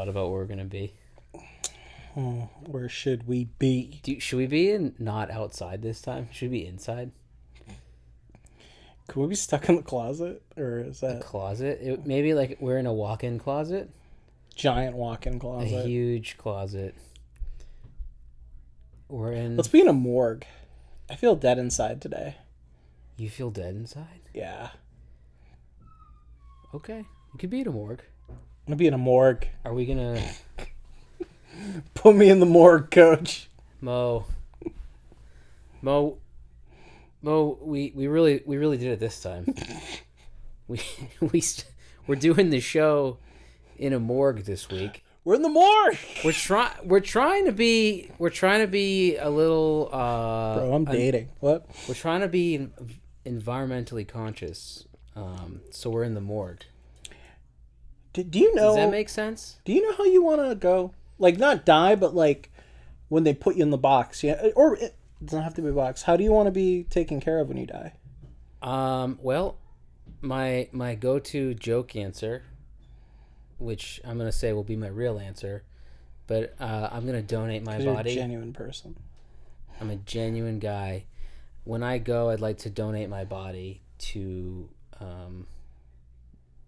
about where we're gonna be. Where should we be? Should we be not outside this time? Should we be inside? Could we be stuck in the closet? Or is A that closet? Maybe like we're in a walk-in closet. giant walk-in A closet? huge closet. We're in. Let's be in a morgue. I feel dead inside today. You feel dead inside? Yeah. Okay, you could be in a morgue. I'm gonna be in a morgue. Are we gonna Put me in the morgue, coach. Mo? We really did it this time. we we're doing the show in a morgue this week. We're in the morgue. We're trying to be a little Bro, I'm dating. What? we're trying to be environmentally conscious. So we're in the morgue. Do you know? Does that make sense? Do you know how you want to go? Like, not die, but like when they put you in the box. Yeah, or it doesn't have to be a box. How do you want to be taken care of when you die? Well, my go-to joke answer, which I'm gonna say will be my real answer, but I'm gonna donate my 'Cause you're body. a genuine person. I'm a genuine guy. When I go, I'd like to donate my body to,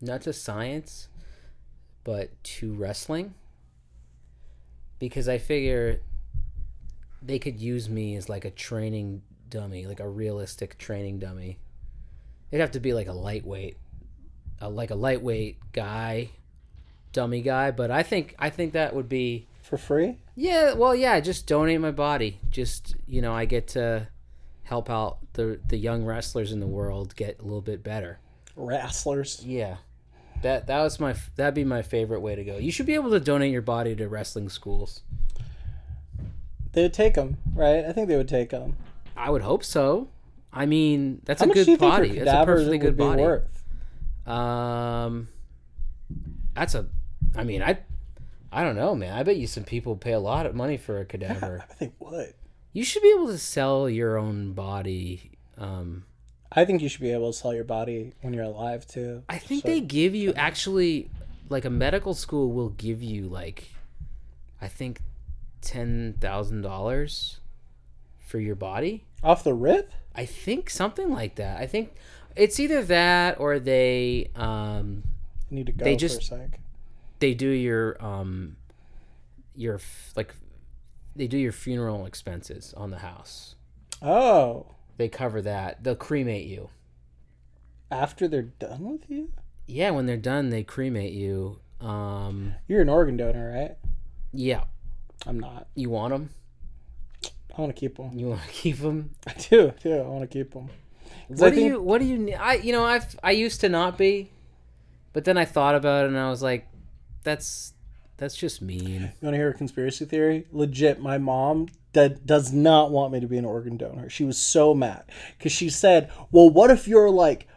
not to science, but to wrestling. Because I figure they could use me as like a training dummy, like a realistic training dummy. It'd have to be like a lightweight guy, dummy guy. But I think that would be, For free? yeah. Well, yeah. Just donate my body. Just I get to help out the young wrestlers in the world get a little bit better. Wrestlers. Yeah. That'd be my favorite way to go. You should be able to donate your body to wrestling schools. They would take them, right? I think they would take them. I would hope so. I mean, that's How a much do you good think body. your That's a cadaver perfectly would good be body. worth? I mean, I don't know, man. I bet you some people pay a lot of money for a Yeah, cadaver. I think would. You should be able to sell your own body. I think you should be able to sell your body when you're alive too. I think So- they give you actually, like a medical school will give you like, I think, $10,000 for your body. off the rip. I think something like that. I think it's either that or they I need to go They for just- a sec. they do your they do your funeral expenses on the house. Oh, They cover that. They'll cremate you. after they're done with you, Yeah, when they're done, they cremate you. you're an organ donor, right? Yeah, I'm not. you want them? I want to keep them. You want to keep them? I do. I want to keep them. What do you? I used to not be, but then I thought about it and I was like, that's just mean. You want to hear a conspiracy theory? Legit, my mom does not want me to be an organ donor. She was so mad because she said, "Well, what if you're like,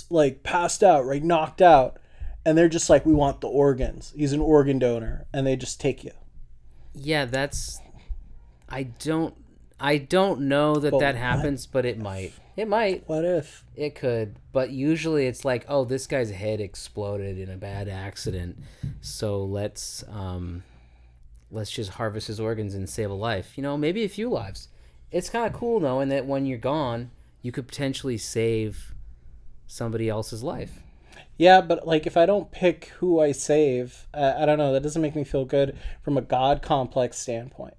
like passed out, right, knocked out, and they're just like, we want the organs. He's an organ donor, and they just take you." Yeah, that's. I don't know that But that what? happens, but it might. It might. What if? It could, but usually it's like, oh, this guy's head exploded in a bad accident, so let's just harvest his organs and save a life. Maybe a few lives. It's kind of cool knowing that when you're gone, you could potentially save somebody else's life. Yeah, but like if I don't pick who I save, I don't know. That doesn't make me feel good from a God complex standpoint.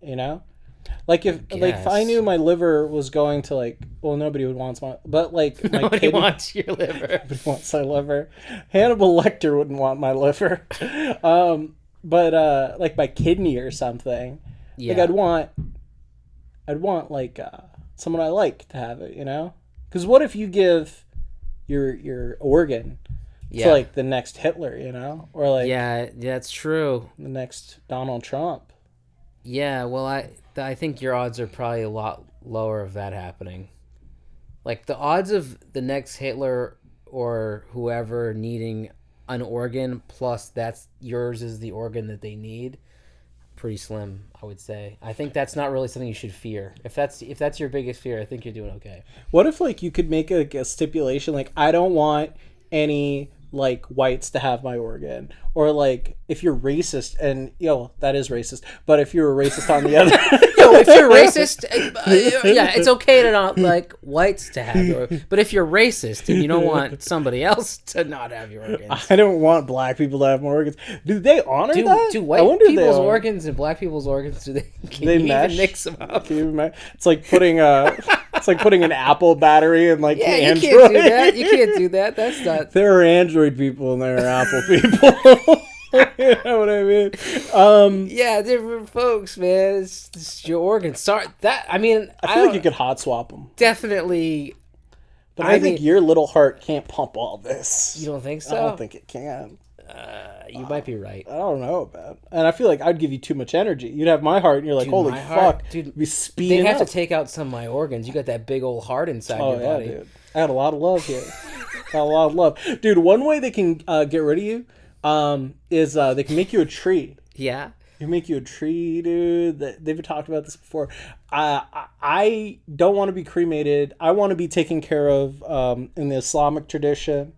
Like if I guess. knew my liver was going to like, well, nobody would want my, but like my Nobody kidney, wants your liver. nobody wants my liver. Hannibal Lecter wouldn't want my liver. But like my kidney or something. Yeah. Like I'd want like someone I like to have it. Because what if you give your organ to like the next Hitler, or like Yeah, that's true. the next Donald Trump? Yeah, well, I think your odds are probably a lot lower of that happening. Like the odds of the next Hitler or whoever needing an organ plus that's yours is the organ that they need, pretty slim, I would say. I think that's not really something you should fear. If that's your biggest fear, I think you're doing okay. What if like you could make a stipulation like I don't want any like whites to have my organ, or like if you're racist, and that is racist, but if you're a racist on the other Yo, if you're racist, yeah, it's okay to not like whites to have your, but if you're racist and you don't want somebody else to not have your organs, I don't want black people to have more organs. Do they honor that? do I white wonder if they people's honor- organs and black people's organs, do they, can They you mesh? even mix them up? Can you imagine? It's like putting an Apple battery in like Yeah, Android. you can't do that. You can't do that. That's not. There are Android people and there are Apple people. You know what I mean? Yeah, different folks, man. It's your organs. Sorry, I mean, I feel like you could hot swap them. definitely. But I think your little heart can't pump all this. You don't think so? I don't think it can. You might be right. I don't know about. And I feel like I'd give you too much energy. You'd have my heart, and you're like, Dude, holy my fuck, heart- dude, be They speeding have up. to take out some of my organs. You got that big old heart inside Oh your yeah, body. dude. I had a lot of love here. Got a lot of love, dude. One way they can get rid of you is they can make you a tree. Yeah. They make you a tree, dude. They've talked about this before. I don't want to be cremated. I want to be taken care of in the Islamic tradition.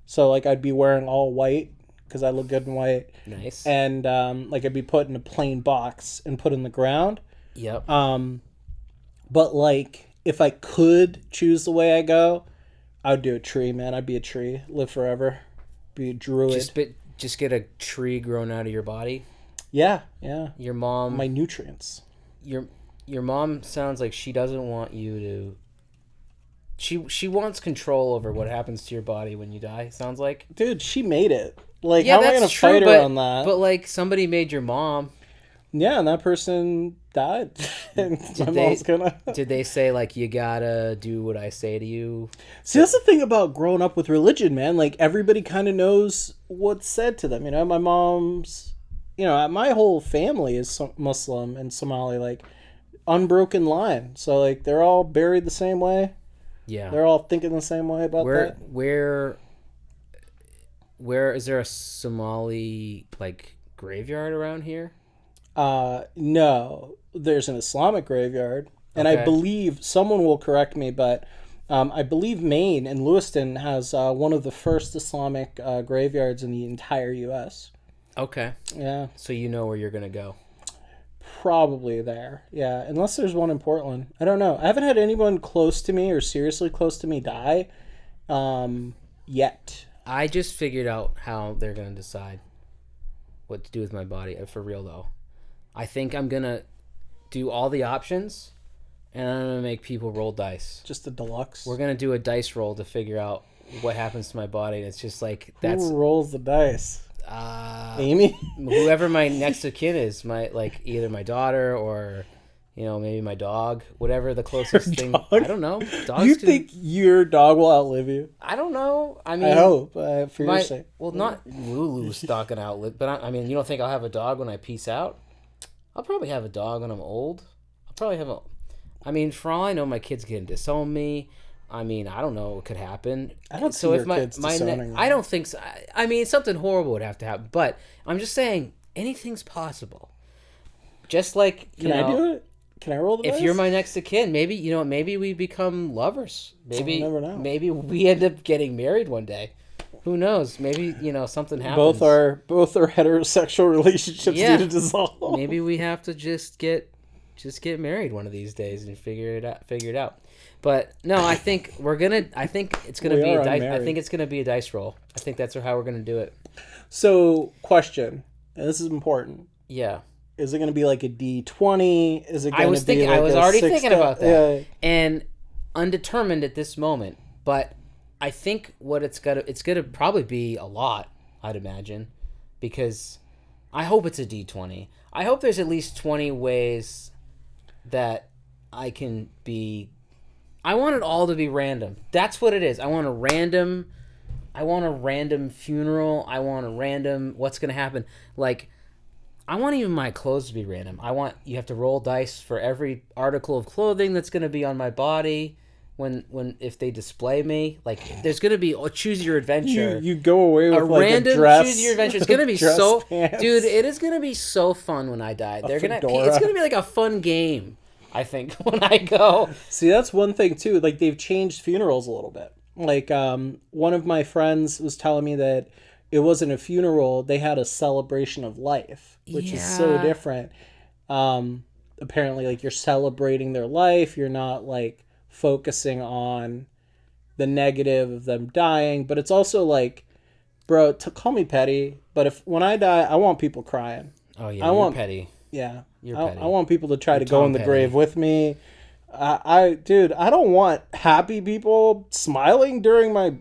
So like I'd be wearing all white because I look good in white, Nice. and like I'd be put in a plain box and put in the ground. Yep. But like if I could choose the way I go, I would do a tree, man. I'd be a tree, live forever, be a druid. Just get a tree grown out of your body. Yeah. Your mom. My nutrients. Your mom sounds like she doesn't want you to. She wants control over what happens to your body when you die. Sounds like. Dude, she made it. Like, Yeah, how am I that's gonna true, fight but, her on that? But like somebody made your mom. Yeah, and that person died. And my mom's gonna. Did they say like you gotta do what I say to you? See, that's the thing about growing up with religion, man. Like everybody kind of knows what's said to them. You know, my mom's. You know, my whole family is Muslim and Somali, like unbroken line. So like they're all buried the same way. Yeah. They're all thinking the same way about that. Where is there a Somali like graveyard around here? No, there's an Islamic graveyard, and I Okay. believe someone will correct me, but I believe Maine and Lewiston has one of the first Islamic graveyards in the entire U.S. Okay. Yeah, So you know where you're gonna go. probably there. Yeah, unless there's one in Portland. I don't know. I haven't had anyone close to me or seriously close to me die yet. I just figured out how they're gonna decide what to do with my body. For real though, I think I'm gonna do all the options, and I'm gonna make people roll dice. Just a deluxe. We're gonna do a dice roll to figure out what happens to my body, and it's just like that's Who rolls the dice? uh, Amy? whoever my next of kin is, my like either my daughter or maybe my dog, whatever the closest thing. dog? I don't know. Dogs You can- think your dog will outlive you? I don't know. I mean, I hope, for your my, sake. well, not Lulu's not gonna outlive, but I mean, you don't think I'll have a dog when I peace out? I'll probably have a dog when I'm old. I'll probably have a. I mean, for all I know, my kids can disown me. I mean, I don't know what could happen. I don't so see if your my kids my disowning you. I don't think so. I mean, something horrible would have to happen, but I'm just saying anything's possible. Just like Can I do it? Can I roll the dice? if you're my next of kin, maybe we become lovers. Maybe never know. maybe we end up getting married one day. Who knows? Maybe something happens. both are heterosexual relationships Yeah. need to dissolve. Maybe we have to just get married one of these days and figure it out. But no, I think it's gonna We be a are dice. I unmarried. think it's gonna be a dice roll. I think that's how we're gonna do it. So, question, and this is important. Yeah. Is it going to be like a D20? Is it going to be like I was a already 6 thinking about that. Yeah. And undetermined at this moment, but I think what it's gonna probably be a lot, I'd imagine, because I hope it's a D20. I hope there's at least 20 ways that I can be. I want it all to be random. That's what it is. I want a random funeral. I want a random what's gonna happen. Like, I want even my clothes to be random. You have to roll dice for every article of clothing that's going to be on my body if they display me. Like, there's going to be choose your adventure. You go away with A like random a dress. choose your adventure. It's going to be dress so pants. dude, it is going to be so fun when I die. It's fedora. going to be like a fun game, I think, when I go. See, that's one thing too. Like they've changed funerals a little bit. Like, one of my friends was telling me that it wasn't a funeral, they had a celebration of life, which is so Yeah. different. Apparently, like, you're celebrating their life, you're not, like, focusing on the negative of them dying, but it's also like, bro, call me petty, but if when I die, I want people crying. Oh yeah, I you're want petty. Yeah. You're I, petty. I want people to try to go Tom in the Petty. grave with me. Dude, I don't want happy people smiling during my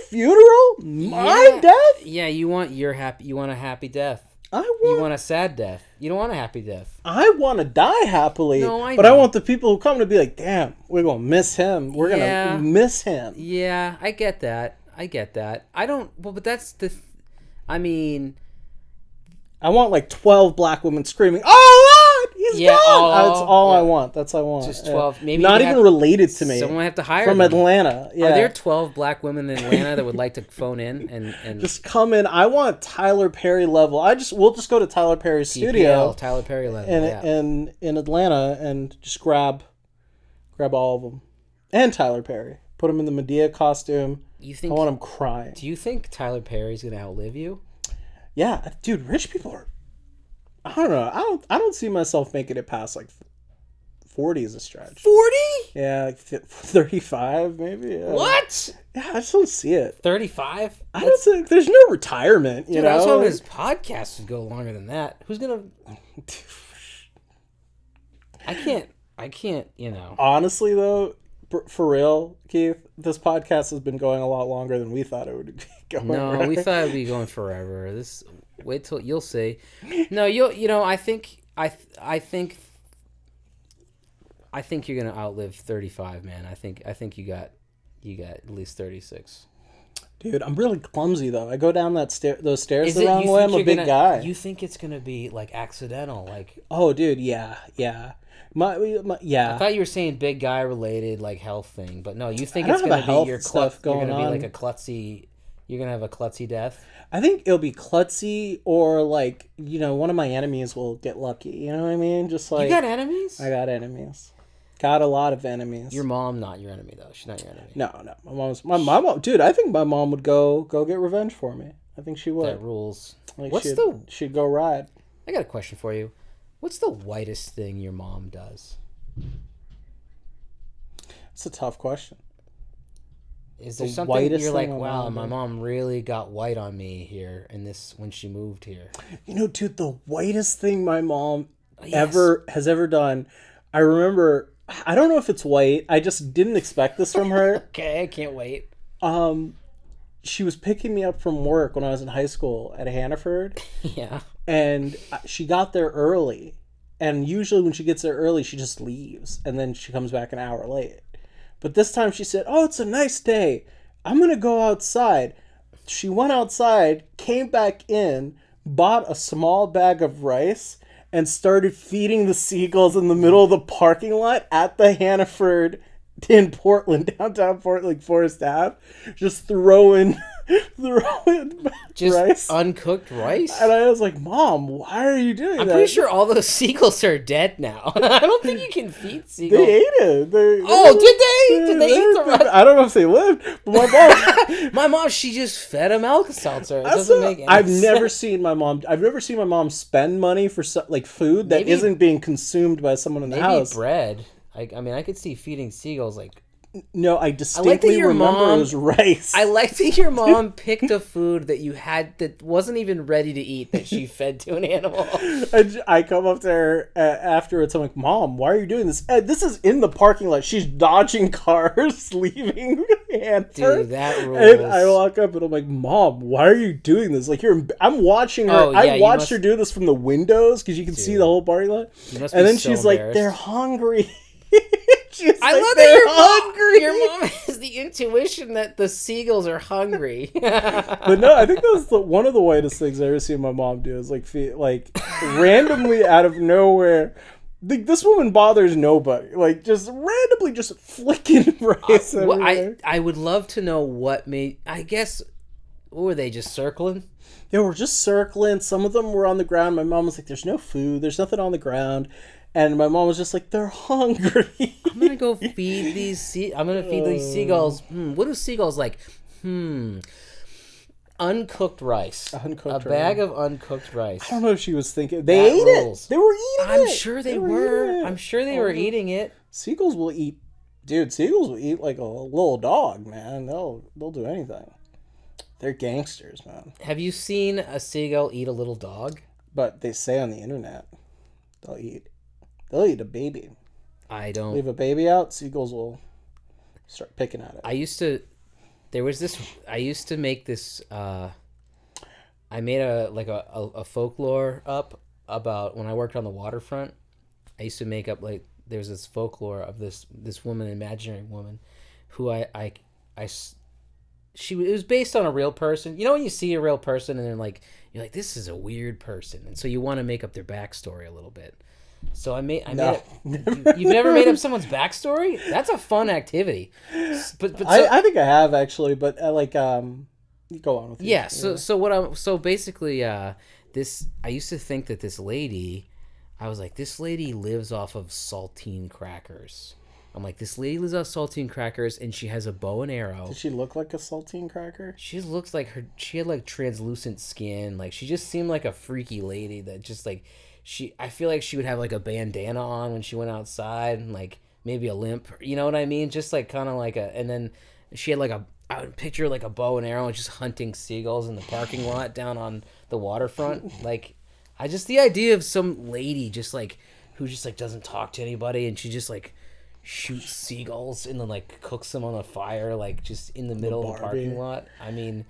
funeral, my death. Yeah, you want your happy. You want a happy death. I You want, want a sad death. You don't want a happy death. I want to die happily. No, I but I know. want the people who come to be like, damn, we're gonna miss him. We're Yeah. gonna miss him. Yeah, I get that. I get that. I don't. Well, but that's the. I mean, I want like 12 black women screaming, "Oh Lord, he's Yeah, gone!" oh, That's all I yeah. want. That's all I want. Just Yeah. 12. Maybe not you even have- related to me. someone have to hire from them. Atlanta. Yeah. Are there 12 black women in Atlanta that would like to phone in and Just come in. I want Tyler Perry level. We'll just go to Tyler Perry's studio Tyler Perry level? in Yeah. in Atlanta and just grab all of them and Tyler Perry. Put him in the Medea costume. You I think? want him crying. Do you think Tyler Perry's gonna outlive you? Yeah, dude. Rich people are. I don't know. I don't see myself making it past like 40 is a stretch. 40? Yeah, like 35 maybe. Yeah. What? Yeah, I just don't see it. 35? I don't think there's no retirement. You Dude, know, I was hoping Like- his podcast would go longer than that. Who's gonna? I can't. You know. Honestly, though, for real, Keith, this podcast has been going a lot longer than we thought it would be going. No, right? we thought it'd be going forever. This. Wait till you'll see. No, you'll. You know, I think you're gonna outlive 35, man. I think you got at least 36. Dude, I'm really clumsy though. I go down those stairs Is the it? wrong You way. think I'm a you're big gonna? guy. You think it's gonna be like accidental? Like Oh, dude, yeah. My I yeah. thought you were saying big guy related, like health thing, but no, you think I it's don't gonna have a be health your stuff You're going gonna be like on. a klutzy. You're gonna have a klutzy death. I think it'll be klutzy or like one of my enemies will get lucky. You know what I mean? Just like You got enemies? I got enemies. Got a lot of enemies. Your mom, not your enemy though. She's not your enemy. No. My mom, dude. I think my mom would go get revenge for me. I think she would. That rules. Like What's the? she'd go ride. I got a question for you. What's the whitest thing your mom does? It's a tough question. Is there The something whitest you're like, thing my wow, mom my did. mom really got white on me here in this when she moved here? Dude, the whitest thing my mom Yes. has ever done. I remember. I don't know if it's white. I just didn't expect this from her. Okay, I can't wait. She was picking me up from work when I was in high school at Hannaford, Yeah. and she got there early. And usually when she gets there early, she just leaves, and then she comes back an hour late. But this time she said, "Oh, it's a nice day. I'm gonna go outside." She went outside, came back in, bought a small bag of rice, and started feeding the seagulls in the middle of the parking lot at the Hannaford in Portland, downtown Portland, like Forest Ave, just throwing Just rice. uncooked rice? And I was like, "Mom, why are you doing I'm that?" pretty sure all those seagulls are dead now. I don't think you can feed seagulls. They ate it. Oh, did they? Did they eat the rice? I don't know if they lived, but my mom. My mom, she just fed him Alka-Seltzer. It That's doesn't not- make any I've sense. never seen my mom. I've never seen my mom spend money for like food that Maybe- isn't being consumed by someone in the Maybe house. bread. I mean, I could see feeding seagulls like. No, I distinctly your remember mom- it was rice. I like that your mom picked a food that you had that wasn't even ready to eat that she fed to an animal. I come up to her afterwards. I'm like, "Mom, why are you doing this?" This is in the parking lot. She's dodging cars, leaving Hanford. Dude, that rules. And I walk up and I'm like, "Mom, why are you doing this?" Like I'm watching her. Oh, yeah, I you watched must- her do this from the windows because you can see the whole parking lot. You must And be then so she's like, embarrassed. "They're hungry." She's I like, love "They're that hungry." your mom has the intuition that the seagulls are hungry. But no, I think that's one of the whitest things I ever seen my mom do is like randomly out of nowhere. This woman bothers nobody. Like just randomly just flicking rice Well, everywhere. I would love to know what made. I guess. What were they just circling? They were just circling. Some of them were on the ground. My mom was like, "There's no food. There's nothing on the ground." And my mom was just like, they're hungry. I'm gonna go feed these I'm gonna feed these seagulls. What do seagulls like? Uncooked rice. Uncooked a bag of uncooked rice. I don't know if she was thinking. They ate rules. it. They were eating I'm it. sure they were. I'm sure they were eating it. Seagulls will eat. Dude, seagulls will eat like a little dog, man. They'll do anything. They're gangsters, man. Have you seen a seagull eat a little dog? But they say on the internet they'll eat a baby. I don't. Leave a baby out, seagulls will start picking at it. I used to make this. I made a folklore up about when I worked on the waterfront. I used to make up like there's this folklore of this woman, imaginary woman, who it was based on a real person. You know when you see a real person and then like you're like, this is a weird person, and so you want to make up their backstory a little bit. So I made it. You've never made up someone's backstory? That's a fun activity. But I think I have actually, but you go on with it. Yeah. So basically, this I used to think that this lady, I was like, this lady lives off of saltine crackers. I'm like, this lady lives off saltine crackers, and she has a bow and arrow. Does she look like a saltine cracker? She looks like she had like translucent skin. Like she just seemed like a freaky lady that just like. I feel like she would have like a bandana on when she went outside and like maybe a limp, you know what I mean? Just like kind of like and then she had like I would picture like a bow and arrow and just hunting seagulls in the parking lot down on the waterfront. Like the idea of some lady just like, who just like doesn't talk to anybody and she just like shoots seagulls and then like cooks them on a fire, like just in the middle of the parking lot. I mean,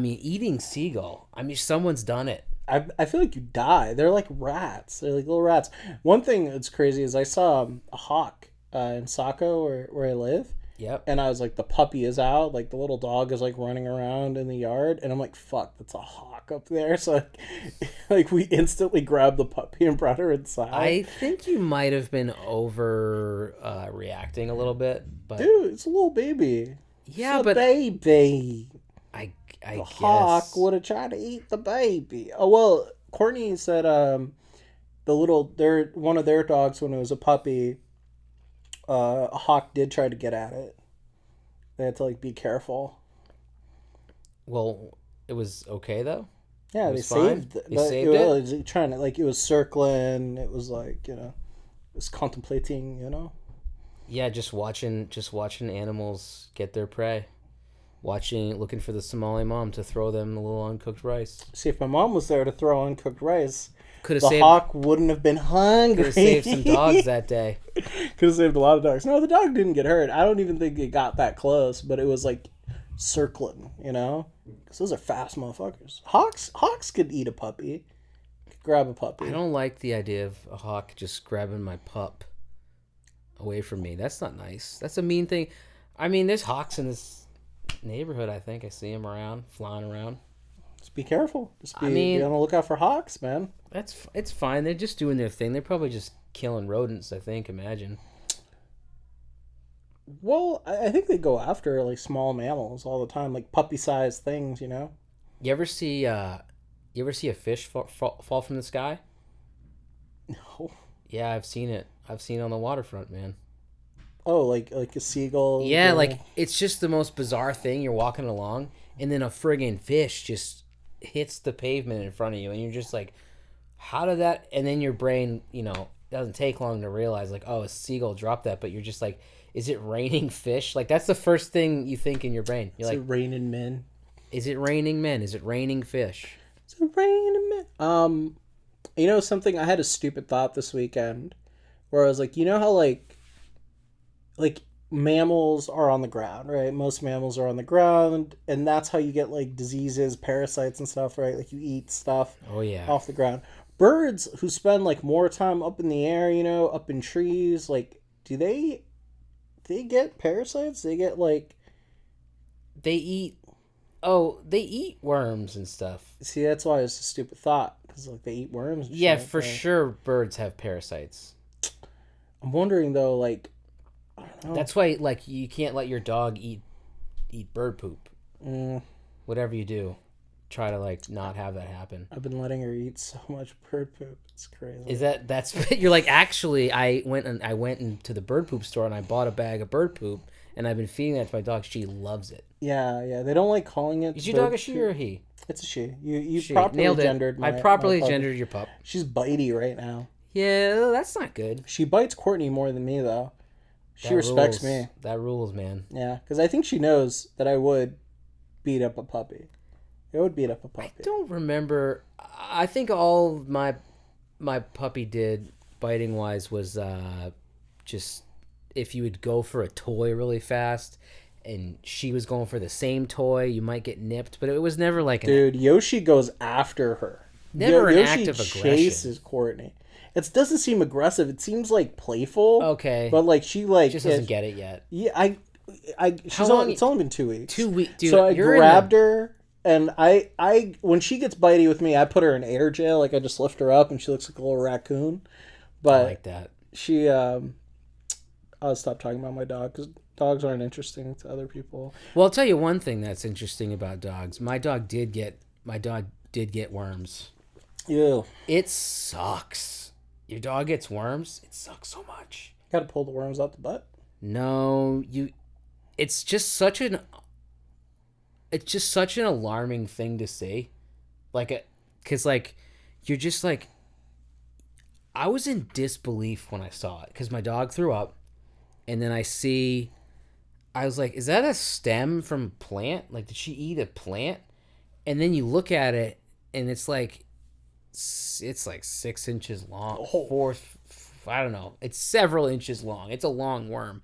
eating seagull. I mean, someone's done it. I feel like you die. They're like rats. They're like little rats. One thing that's crazy is I saw a hawk in Saco where I live. Yep. And I was like, the puppy is out. Like the little dog is like running around in the yard. And I'm like, fuck, that's a hawk up there. So like we instantly grabbed the puppy and brought her inside. I think you might have been over reacting a little bit. But dude, it's a little baby. Yeah, it's but a baby. I the guess. hawk would have tried to eat the baby. Oh well, Courtney said one of their dogs when it was a puppy, a hawk did try to get at it. They had to like be careful. Well, it was okay though. Yeah, they saved it. It was trying to it was circling. It was like it was contemplating. Yeah, just watching animals get their prey. Looking for the Somali mom to throw them a little uncooked rice. See, if my mom was there to throw uncooked rice, the hawk wouldn't have been hungry. Could have saved some dogs that day. Could have saved a lot of dogs. No, the dog didn't get hurt. I don't even think it got that close, but it was like circling, because those are fast motherfuckers. Hawks could eat a puppy. Could grab a puppy. I don't like the idea of a hawk just grabbing my pup away from me. That's not nice. That's a mean thing. I mean, there's hawks in this neighborhood. I think I see them flying around. Just be careful. Be on the lookout for hawks, man. It's fine. They're just doing their thing. They're probably just killing rodents. Imagine. Well, I think they go after like small mammals all the time, like puppy-sized things. You ever see a fish fall from the sky? No. Yeah, I've seen it. I've seen it on the waterfront, man. Oh, like a seagull. Yeah, like it's just the most bizarre thing. You're walking along, and then a friggin' fish just hits the pavement in front of you, and you're just like, "How did that?" And then your brain, doesn't take long to realize, like, "Oh, a seagull dropped that." But you're just like, "Is it raining fish?" Like that's the first thing you think in your brain. You're is like, it raining men? Is it raining men? Is it raining fish? Is it raining men? Something. I had a stupid thought this weekend, where I was like, how like mammals are on the ground, right? Most mammals are on the ground, and that's how you get like diseases, parasites and stuff, right? Like you eat stuff off the ground. Birds who spend like more time up in the air, up in trees, like do they get parasites? They get like they eat worms and stuff. See, that's why it's a stupid thought, because like they eat worms and yeah, shit, for sure birds have parasites. I'm wondering though, like that's why, like, you can't let your dog eat bird poop. Whatever you do. try to like not have that happen. I've been letting her eat so much bird poop. It's crazy. Is that's you're like, actually I went into the bird poop store and I bought a bag of bird poop and I've been feeding that to my dog. She loves it. Yeah. They don't like calling it. Is your dog a she or a he? It's a she. You She. properly Nailed it. gendered. I properly my puppy. gendered your pup. She's bitey right now. Yeah, that's not good. She bites Courtney more than me though. She That respects rules. me. That rules, man. Yeah, because I think she knows that I would beat up a puppy. I would beat up a puppy. I don't remember. I think all my puppy did biting wise was just if you would go for a toy really fast and she was going for the same toy, you might get nipped, but it was never like Dude, Yoshi goes after her. Never an Yoshi act of aggression. chases Courtney. It doesn't seem aggressive. It seems like playful. Okay. But like she like just doesn't get it yet. Yeah, it's only been 2 weeks. 2 weeks, dude. So I you're grabbed her, and I when she gets bitey with me, I put her in air jail. Like I just lift her up, and she looks like a little raccoon. But I like that. she, I'll stop talking about my dog because dogs aren't interesting to other people. Well, I'll tell you one thing that's interesting about dogs. My dog did get worms. Ew. It sucks. Your dog gets worms. It sucks so much. Got to pull the worms out the butt. No, it's just such an alarming thing to see. Like, cause like, you're just like, I was in disbelief when I saw it because my dog threw up, and then I was like, is that a stem from a plant? Like, did she eat a plant? And then you look at it, and it's like 6 inches long. I don't know. It's several inches long. It's a long worm.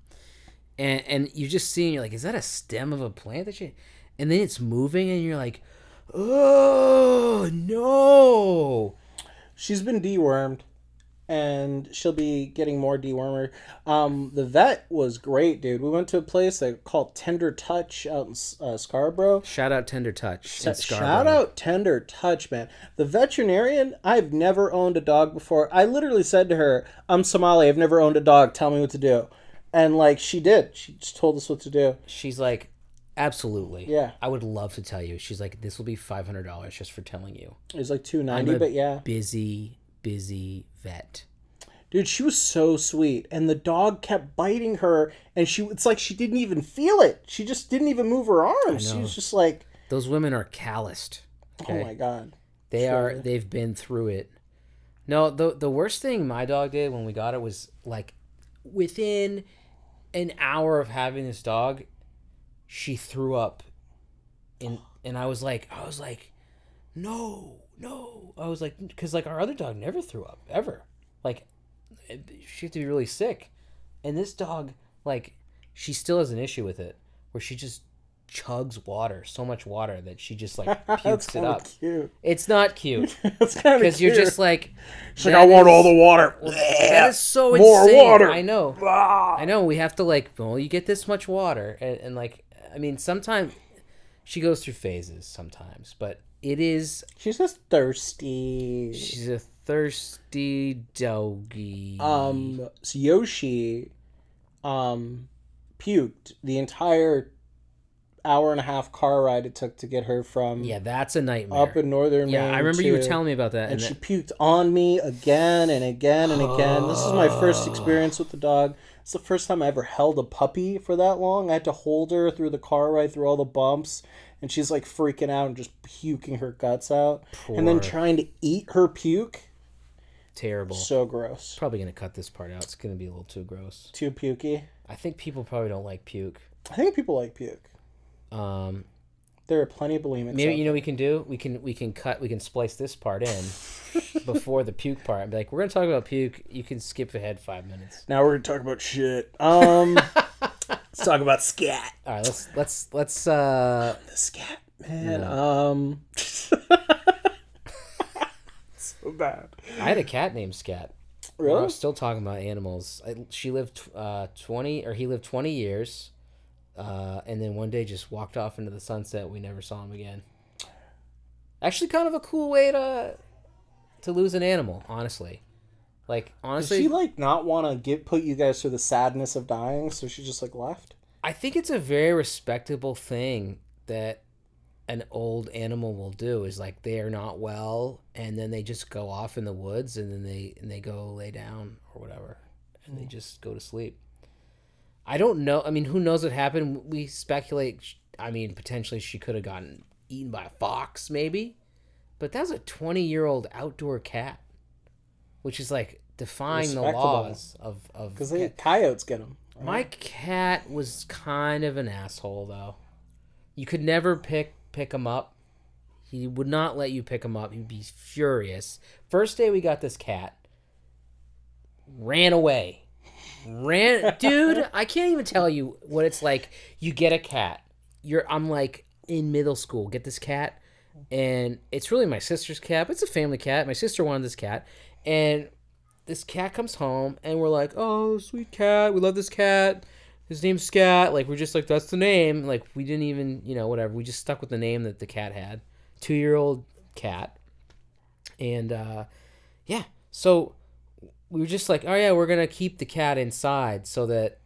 And you're just seeing, you're like, is that a stem of a plant that she... And then it's moving and you're like, oh, no. She's been dewormed, and she'll be getting more dewormer. The vet was great, dude. We went to a place called Tender Touch out in Scarborough. Shout out Tender Touch in Scarborough. Shout out Tender Touch, man. The veterinarian, I've never owned a dog before. I literally said to her, I'm Somali, I've never owned a dog. Tell me what to do. And, like, she did. She just told us what to do. She's like, absolutely. Yeah. I would love to tell you. She's like, this will be $500 just for telling you. It was like $290, but yeah. Busy vet. Dude, she was so sweet. And the dog kept biting her, and it's like she didn't even feel it. She just didn't even move her arms. She was just like... Those women are calloused. Okay? Oh, my God. They've been through it. No, the worst thing my dog did when we got it was, like, within an hour of having this dog, she threw up. And I was like, no. I was like, because, like, our other dog never threw up, ever. Like, she had to be really sick. And this dog, like, she still has an issue with it, where she just chugs water, so much water, that she just, like, pukes it up. Cute. It's not cute. It's kind of Because you're just like... She's like, I want all the water. Well, that is so More insane. water. I know. We have to, like, well, you get this much water. And like, I mean, sometimes she goes through phases sometimes, but it is... She's just thirsty. She's a thirsty doggy. So Yoshi, puked the entire hour-and-a-half car ride it took to get her from... Yeah, that's a nightmare. Up in northern Maine. Yeah, I remember you were telling me about that. And she puked on me again and again and again. This is my first experience with the dog. It's the first time I ever held a puppy for that long. I had to hold her through the car ride, through all the bumps. And she's like freaking out and just puking her guts out. And then trying to eat her puke. Terrible. So gross. Probably going to cut this part out. It's going to be a little too gross. Too pukey. I think people probably don't like puke. I think people like puke. There are plenty of bulimics. Maybe you know what we can do? We can splice this part in before the puke part. And be like, we're gonna talk about puke. You can skip ahead 5 minutes. Now we're gonna talk about shit. Let's talk about scat. All right, let's the scat man. No. So bad. I had a cat named Scat. Really? I was still talking about animals. He lived 20 years. And then one day just walked off into the sunset. We never saw him again. Actually, kind of a cool way to lose an animal, honestly. Like, honestly... Did she, like, not want to put you guys through the sadness of dying, so she just, like, left? I think it's a very respectable thing that an old animal will do is like they are not well, and then they just go off in the woods, and then they go lay down or whatever, and they just go to sleep. I don't know. I mean, who knows what happened? We speculate. I mean, potentially she could have gotten eaten by a fox, maybe. But that was a 20-year-old outdoor cat, which is like defying the laws of. Because coyotes get them. Right? My cat was kind of an asshole, though. You could never pick him up. He would not let you pick him up. He'd be furious. First day we got this cat, ran away. Dude, I can't even tell you what it's like. You get a cat. I'm like in middle school. Get this cat, and it's really my sister's cat. But it's a family cat. My sister wanted this cat, and this cat comes home, and we're like, "Oh, sweet cat. We love this cat. His name's Scat." Like we're just like, that's the name. Like we didn't even, whatever. We just stuck with the name that the cat had. 2-year-old cat, and yeah. So we were just like, oh yeah, we're gonna keep the cat inside so that,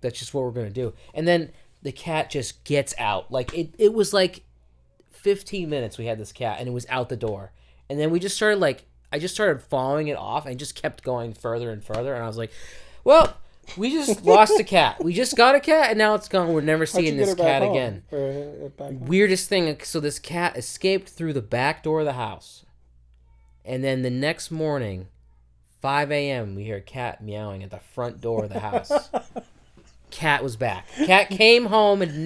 that's just what we're gonna do. And then the cat just gets out. Like it was like 15 minutes we had this cat, and it was out the door. And then we just started I just started following it off, and just kept going further and further. And I was like, well, we just lost a cat. We just got a cat, and now it's gone. We're never seeing this cat again. Weirdest thing. So this cat escaped through the back door of the house. And then the next morning, 5 a.m., we hear a cat meowing at the front door of the house. Cat was back. Cat came home and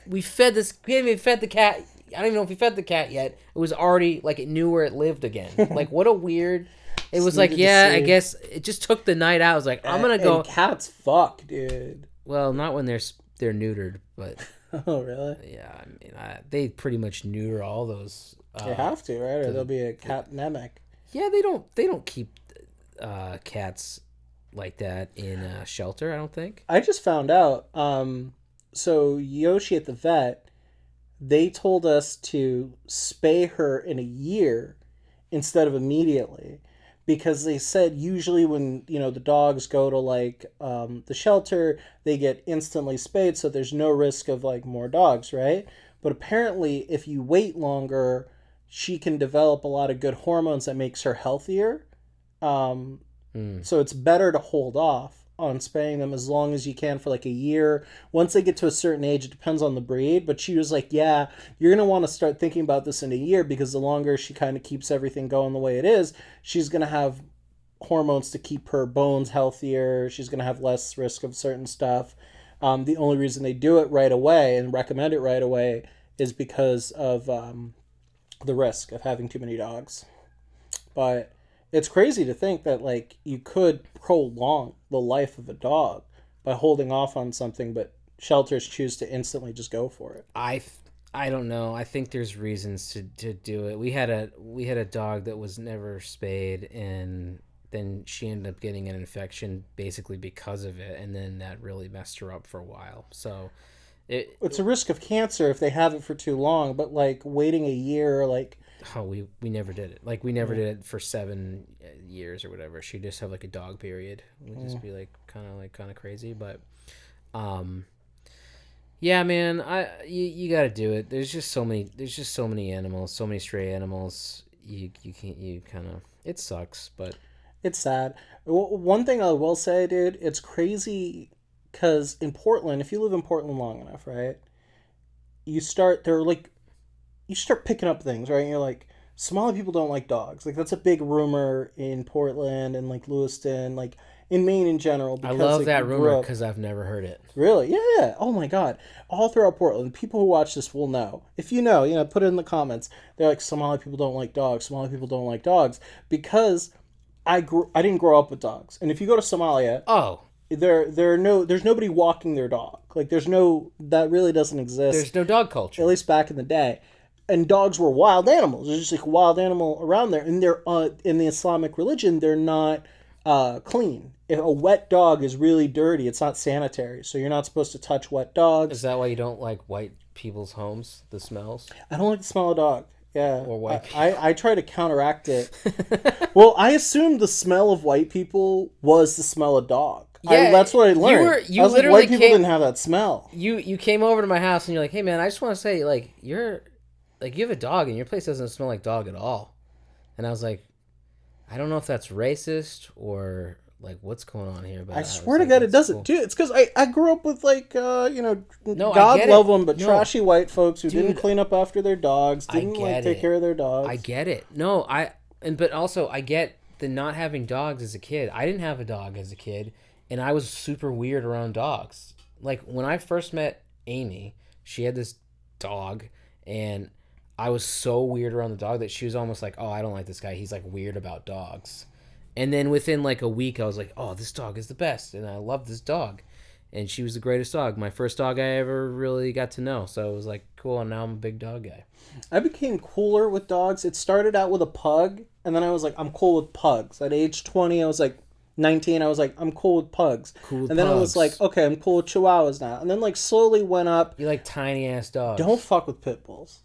we fed the cat. I don't even know if we fed the cat yet. It was already, it knew where it lived again. Like, what a weird... It was like, yeah, I guess it just took the night out. I was like, I'm going to go... And cats fuck, dude. Well, not when they're neutered, but... Oh, really? Yeah, I mean, they pretty much neuter all those... They have to, right? Or there'll be a catnemic. Yeah, they don't keep cats like that in a shelter, I don't think. I just found out. So Yoshi at the vet, they told us to spay her in a year instead of immediately, because they said usually when the dogs go to the shelter, they get instantly spayed, so there's no risk of more dogs, right? But apparently, if you wait longer, she can develop a lot of good hormones that makes her healthier. So it's better to hold off on spaying them as long as you can for a year. Once they get to a certain age, it depends on the breed. But she was like, yeah, you're going to want to start thinking about this in a year, because the longer she kind of keeps everything going the way it is, she's going to have hormones to keep her bones healthier. She's going to have less risk of certain stuff. The only reason they do it right away and recommend it right away is because of the risk of having too many dogs. But it's crazy to think that you could prolong the life of a dog by holding off on something, but shelters choose to instantly just go for it. I don't know. I think there's reasons to do it. We had a dog that was never spayed, and then she ended up getting an infection basically because of it, and then that really messed her up for a while. So it's a risk of cancer if they have it for too long, but waiting a year, oh, we never did it. We never did it for 7 years or whatever. She'd just have a dog period. We'd just be kind of crazy, but yeah, man, you got to do it. There's just so many animals, so many stray animals. You kind of, it sucks, but it's sad. One thing I will say, dude, it's crazy. Because in Portland, if you live in Portland long enough, right, you start picking up things, right? And you're like, Somali people don't like dogs. That's a big rumor in Portland and Lewiston, in Maine in general. Because, I love that rumor because I've never heard it. Really? Yeah. Oh my God. All throughout Portland, people who watch this will know. If you know, put it in the comments. They're like, Somali people don't like dogs. Somali people don't like dogs. Because I didn't grow up with dogs. And if you go to Somalia... Oh. There's nobody walking their dog. That really doesn't exist. There's no dog culture. At least back in the day. And dogs were wild animals. There's just a wild animal around there. And they're in the Islamic religion, they're not clean. If a wet dog is really dirty, it's not sanitary. So you're not supposed to touch wet dogs. Is that why you don't like white people's homes, the smells? I don't like the smell of dog. Yeah. Or white people. I try to counteract it. Well, I assumed the smell of white people was the smell of dog. Yeah, That's what I learned. you I was like, literally white people didn't have that smell. you came over to my house and you're like, hey man, I just want to say like you have a dog and your place doesn't smell like dog at all. And I was like, I don't know if that's racist or like what's going on here, but I I was swear to like, God, it that's doesn't, cool. dude. It's because I grew up with like No, I God get love it. them, but No. trashy white folks who Dude, didn't clean up after their dogs, I didn't get take it. care of their dogs. I get it. No, but also I get the not having dogs as a kid. I didn't have a dog as a kid, and I was super weird around dogs. Like when I first met Amy, she had this dog, and I was so weird around the dog that she was almost like, "Oh, I don't like this guy. He's like weird about dogs." And then within like a week, I was like, "Oh, this dog is the best," and I love this dog. And she was the greatest dog. My first dog I ever really got to know. So it was like cool, and now I'm a big dog guy. I became cooler with dogs. It started out with a pug, and then I was like, I'm cool with pugs. At age 20, I was like 19, I was like, I'm cool with pugs. Cool with and then I was pugs. like, okay, I'm cool with chihuahuas now. And then like slowly went up. You like tiny ass dogs. Don't fuck with pit bulls.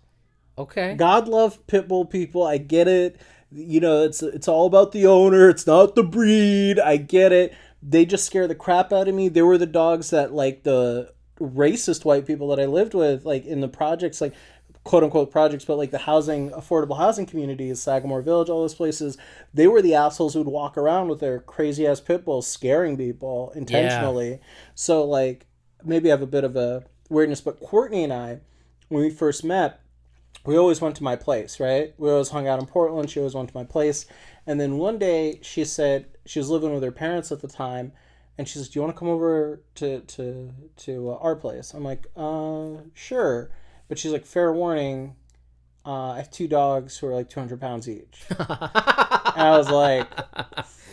Okay. God love pit bull people. I get it. You know, it's all about the owner. It's not the breed. I get it. They just scare the crap out of me. They were the dogs that like the racist white people that I lived with, like in the projects, like quote unquote projects, but like the affordable housing communities, Sagamore Village, all those places, they were the assholes who would walk around with their crazy ass pit bulls scaring people intentionally. Yeah. So like maybe I have a bit of a weirdness, but Courtney and I, when we first met, we always went to my place, right? We always hung out in Portland. She always went to my place. And then one day she said, she was living with her parents at the time, and she says, do you want to come over to our place? I'm like, sure. But she's like, fair warning, I have 2 dogs who are like 200 pounds each. And I was like,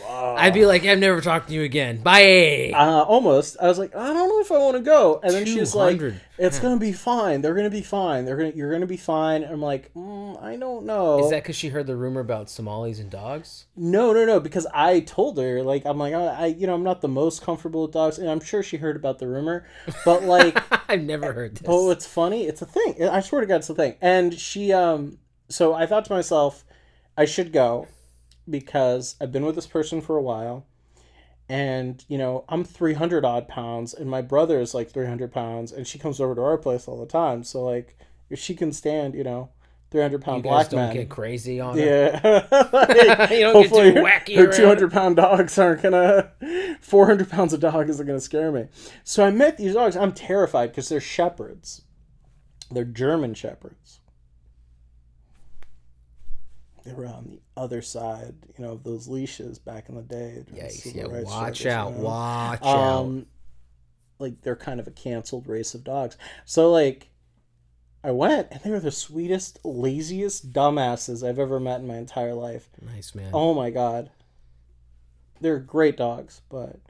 I'd be like, I'm never talking to you again. Bye. Almost. I was like, I don't know if I want to go. And then she's like, 200 it's going to be fine. They're going to be fine. You're going to be fine. And I'm like, I don't know. Is that because she heard the rumor about Somalis and dogs? No. Because I told her, like, I'm like, I'm not the most comfortable with dogs. And I'm sure she heard about the rumor. But like, I've never heard this. Oh, it's funny. It's a thing. I swear to God, it's a thing. And she, so I thought to myself, I should go because I've been with this person for a while. And, you know, I'm 300 odd pounds and my brother is like 300 pounds and she comes over to our place all the time. So like if she can stand, 300-pound black man. You guys don't get crazy on her. Yeah. Like, you don't get too wacky her around 200-pound dogs aren't gonna, 400 pounds of dog isn't gonna scare me. So I met these dogs. I'm terrified because they're shepherds. They're German shepherds. They were on the other side, of those leashes back in the day. Yeah, watch out. Like, they're kind of a canceled race of dogs. So, like, I went, and they were the sweetest, laziest dumbasses I've ever met in my entire life. Nice, man. Oh, my God. They're great dogs, but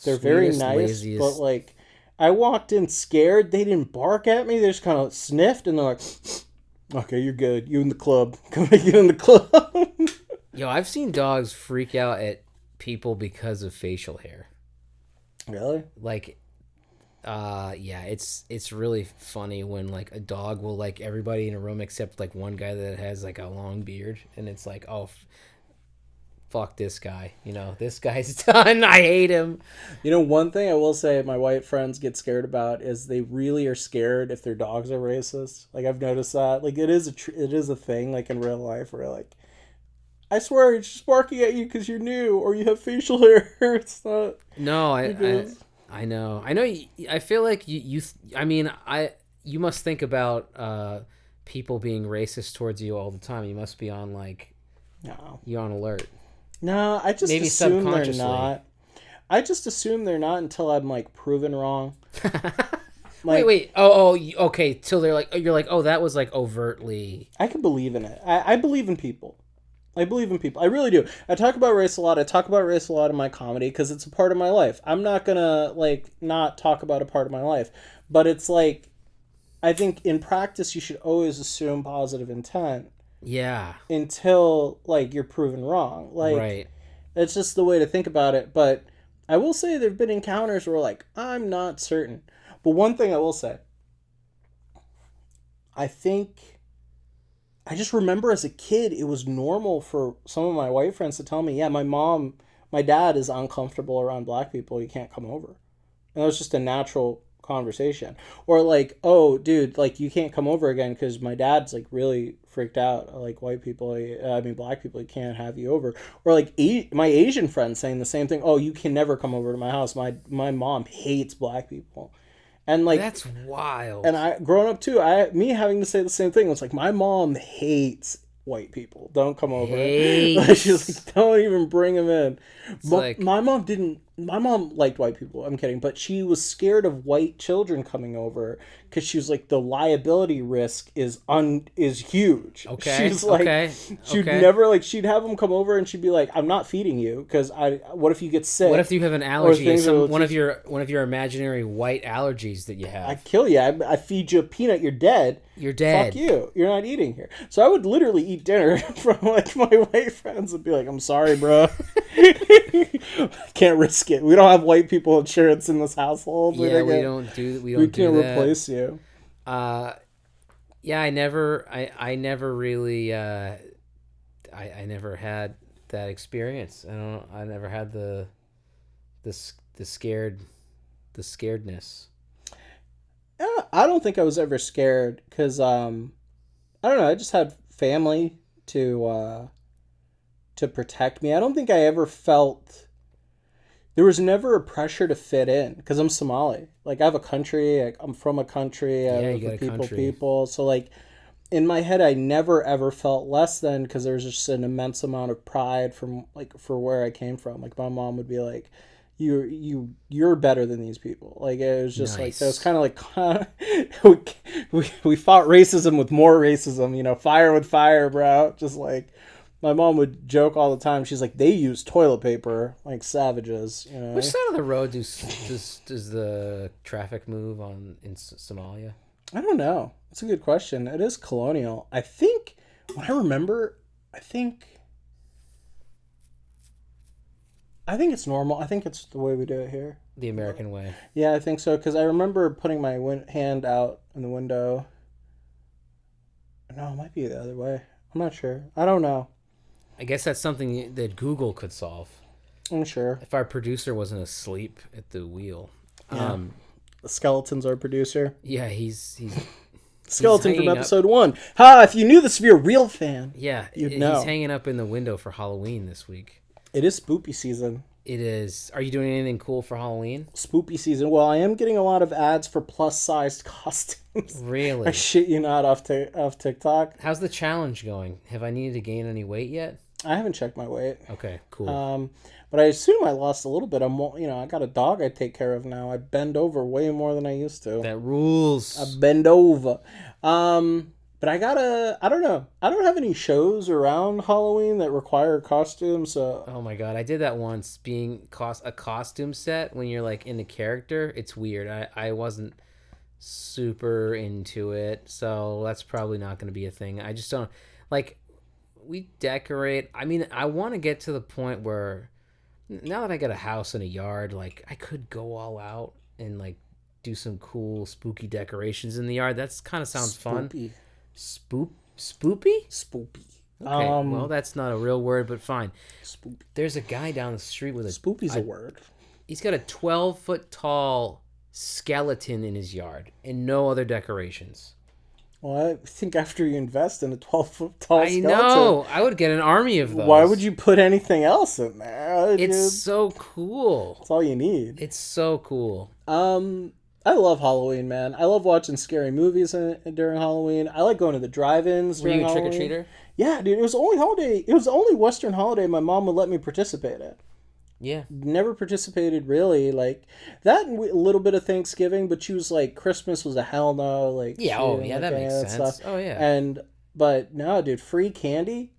they're very nice. Laziest. But, like, I walked in scared. They didn't bark at me. They just kind of sniffed, and they're like... Okay, you're good. You in the club. Come get in the club. Yo, I've seen dogs freak out at people because of facial hair. Really? Like, yeah, it's really funny when like a dog will like everybody in a room except like one guy that has like a long beard, and it's like, oh, fuck this guy. This guy's done. I hate him. One thing I will say my white friends get scared about is they really are scared if their dogs are racist. Like, I've noticed that. Like, it is a thing, like, in real life where, like, I swear it's just barking at you because you're new or you have facial hair. It's not... No, I know. I feel like you must think about people being racist towards you all the time. You must be on, like... No. You're on alert. No, I just assume they're not. I just assume they're not until I'm like proven wrong. Like, wait. Oh, okay. Till you're like, oh, that was like overtly. I can believe in it. I believe in people. I believe in people. I really do. I talk about race a lot. I talk about race a lot in my comedy because it's a part of my life. I'm not gonna like not talk about a part of my life, but it's like, I think in practice you should always assume positive intent. Yeah. Until, like, you're proven wrong. Like, right. It's just the way to think about it. But I will say there have been encounters where, like, I'm not certain. But one thing I will say, I just remember as a kid, it was normal for some of my white friends to tell me, yeah, my mom my dad is uncomfortable around black people, you can't come over. And it was just a natural conversation. Or like, oh, dude, like you can't come over again because my dad's like really freaked out. Like white people, I mean black people, he can't have you over. Or like my Asian friend saying the same thing. Oh, you can never come over to my house. My mom hates black people. And like That's wild. and I growing up too, me having to say the same thing. It's like my mom hates white people. Don't come over. Hates. She's like, don't even bring them in. Like- My mom didn't. My mom liked white people. I'm kidding, but she was scared of white children coming over because she was like, the liability risk is huge. Okay. She's like, okay. she'd okay. never like she'd have them come over and she'd be like, I'm not feeding you because what if you get sick? What if you have an allergy? things that will One of your imaginary white allergies that you have. I kill you. I feed you a peanut. You're dead. You're dead. Fuck you. You're not eating here. So I would literally eat dinner from like my white friends and be like, I'm sorry, bro. Can't risk it. We don't have white people insurance in this household. Yeah, we don't We can't do that. replace you. Yeah, I never really I never had that experience. I never had the scaredness. Yeah, I don't think I was ever scared because I don't know. I just had family to protect me. I don't think I ever felt there was never a pressure to fit in because I'm Somali. Like I have a country. I'm from a country. I Yeah, live you got with a country. people. So like in my head, I never ever felt less than because there was just an immense amount of pride from like for where I came from. Like my mom would be like, you're better than these people. Like it was just like Nice. it was kind of like we fought racism with more racism, you know, fire with fire, bro. Just like my mom would joke all the time. She's like, they use toilet paper like savages, you know. Which side of the road does the traffic move on in Somalia? I don't know. That's a good question. It is colonial. I think when I remember, I think it's normal. I think it's the way we do it here. The American way. Yeah, I think so because I remember putting my hand out in the window. No, it might be the other way. I'm not sure. I don't know. I guess that's something that Google could solve I'm sure. if our producer wasn't asleep at the wheel. Yeah. The skeleton's our producer. Yeah, he's Skeleton from hanging up. episode 1. Ha! If you knew this, if you're a real fan. Yeah, You'd he's know. hanging up in the window for Halloween this week. It is spoopy season. It is. Are you doing anything cool for Halloween? Spoopy season. Well, I am getting a lot of ads for plus-sized costumes. Really? I shit you not off TikTok. How's the challenge going? Have I needed to gain any weight yet? I haven't checked my weight. Okay, cool. But I assume I lost a little bit. I got a dog I take care of now. I bend over way more than I used to. That rules. I bend over. But I don't know. I don't have any shows around Halloween that require costumes. So Oh my god, I did that once. Being a costume set when you're like in a character, it's weird. I wasn't super into it, so that's probably not going to be a thing. I just don't like. We decorate. I mean, I want to get to the point where now that I got a house and a yard, like I could go all out and like do some cool spooky decorations in the yard. That's kind of sounds fun. Spoopy. Spoopy? Spoopy. Okay, well, that's not a real word, but fine. Spoopy. There's a guy down the street with a... Spoopy's a word. He's got a 12-foot tall skeleton in his yard and no other decorations. Well, I think after you invest in a 12-foot tall I skeleton, know. I would get an army of those. why would you put anything else in there? It's so cool. That's all you need. It's so cool. I love Halloween, man. I love watching scary movies during Halloween. I like going to the drive-ins Were during you a Halloween. trick-or-treater? Yeah, dude. It was the only holiday. It was the only Western holiday my mom would let me participate in. Yeah. Never participated really like that. And a little bit of Thanksgiving, but she was like, Christmas was a hell no. Like Yeah, she oh, didn't yeah, like that any makes of sense. stuff. Oh, yeah. But no, dude, free candy.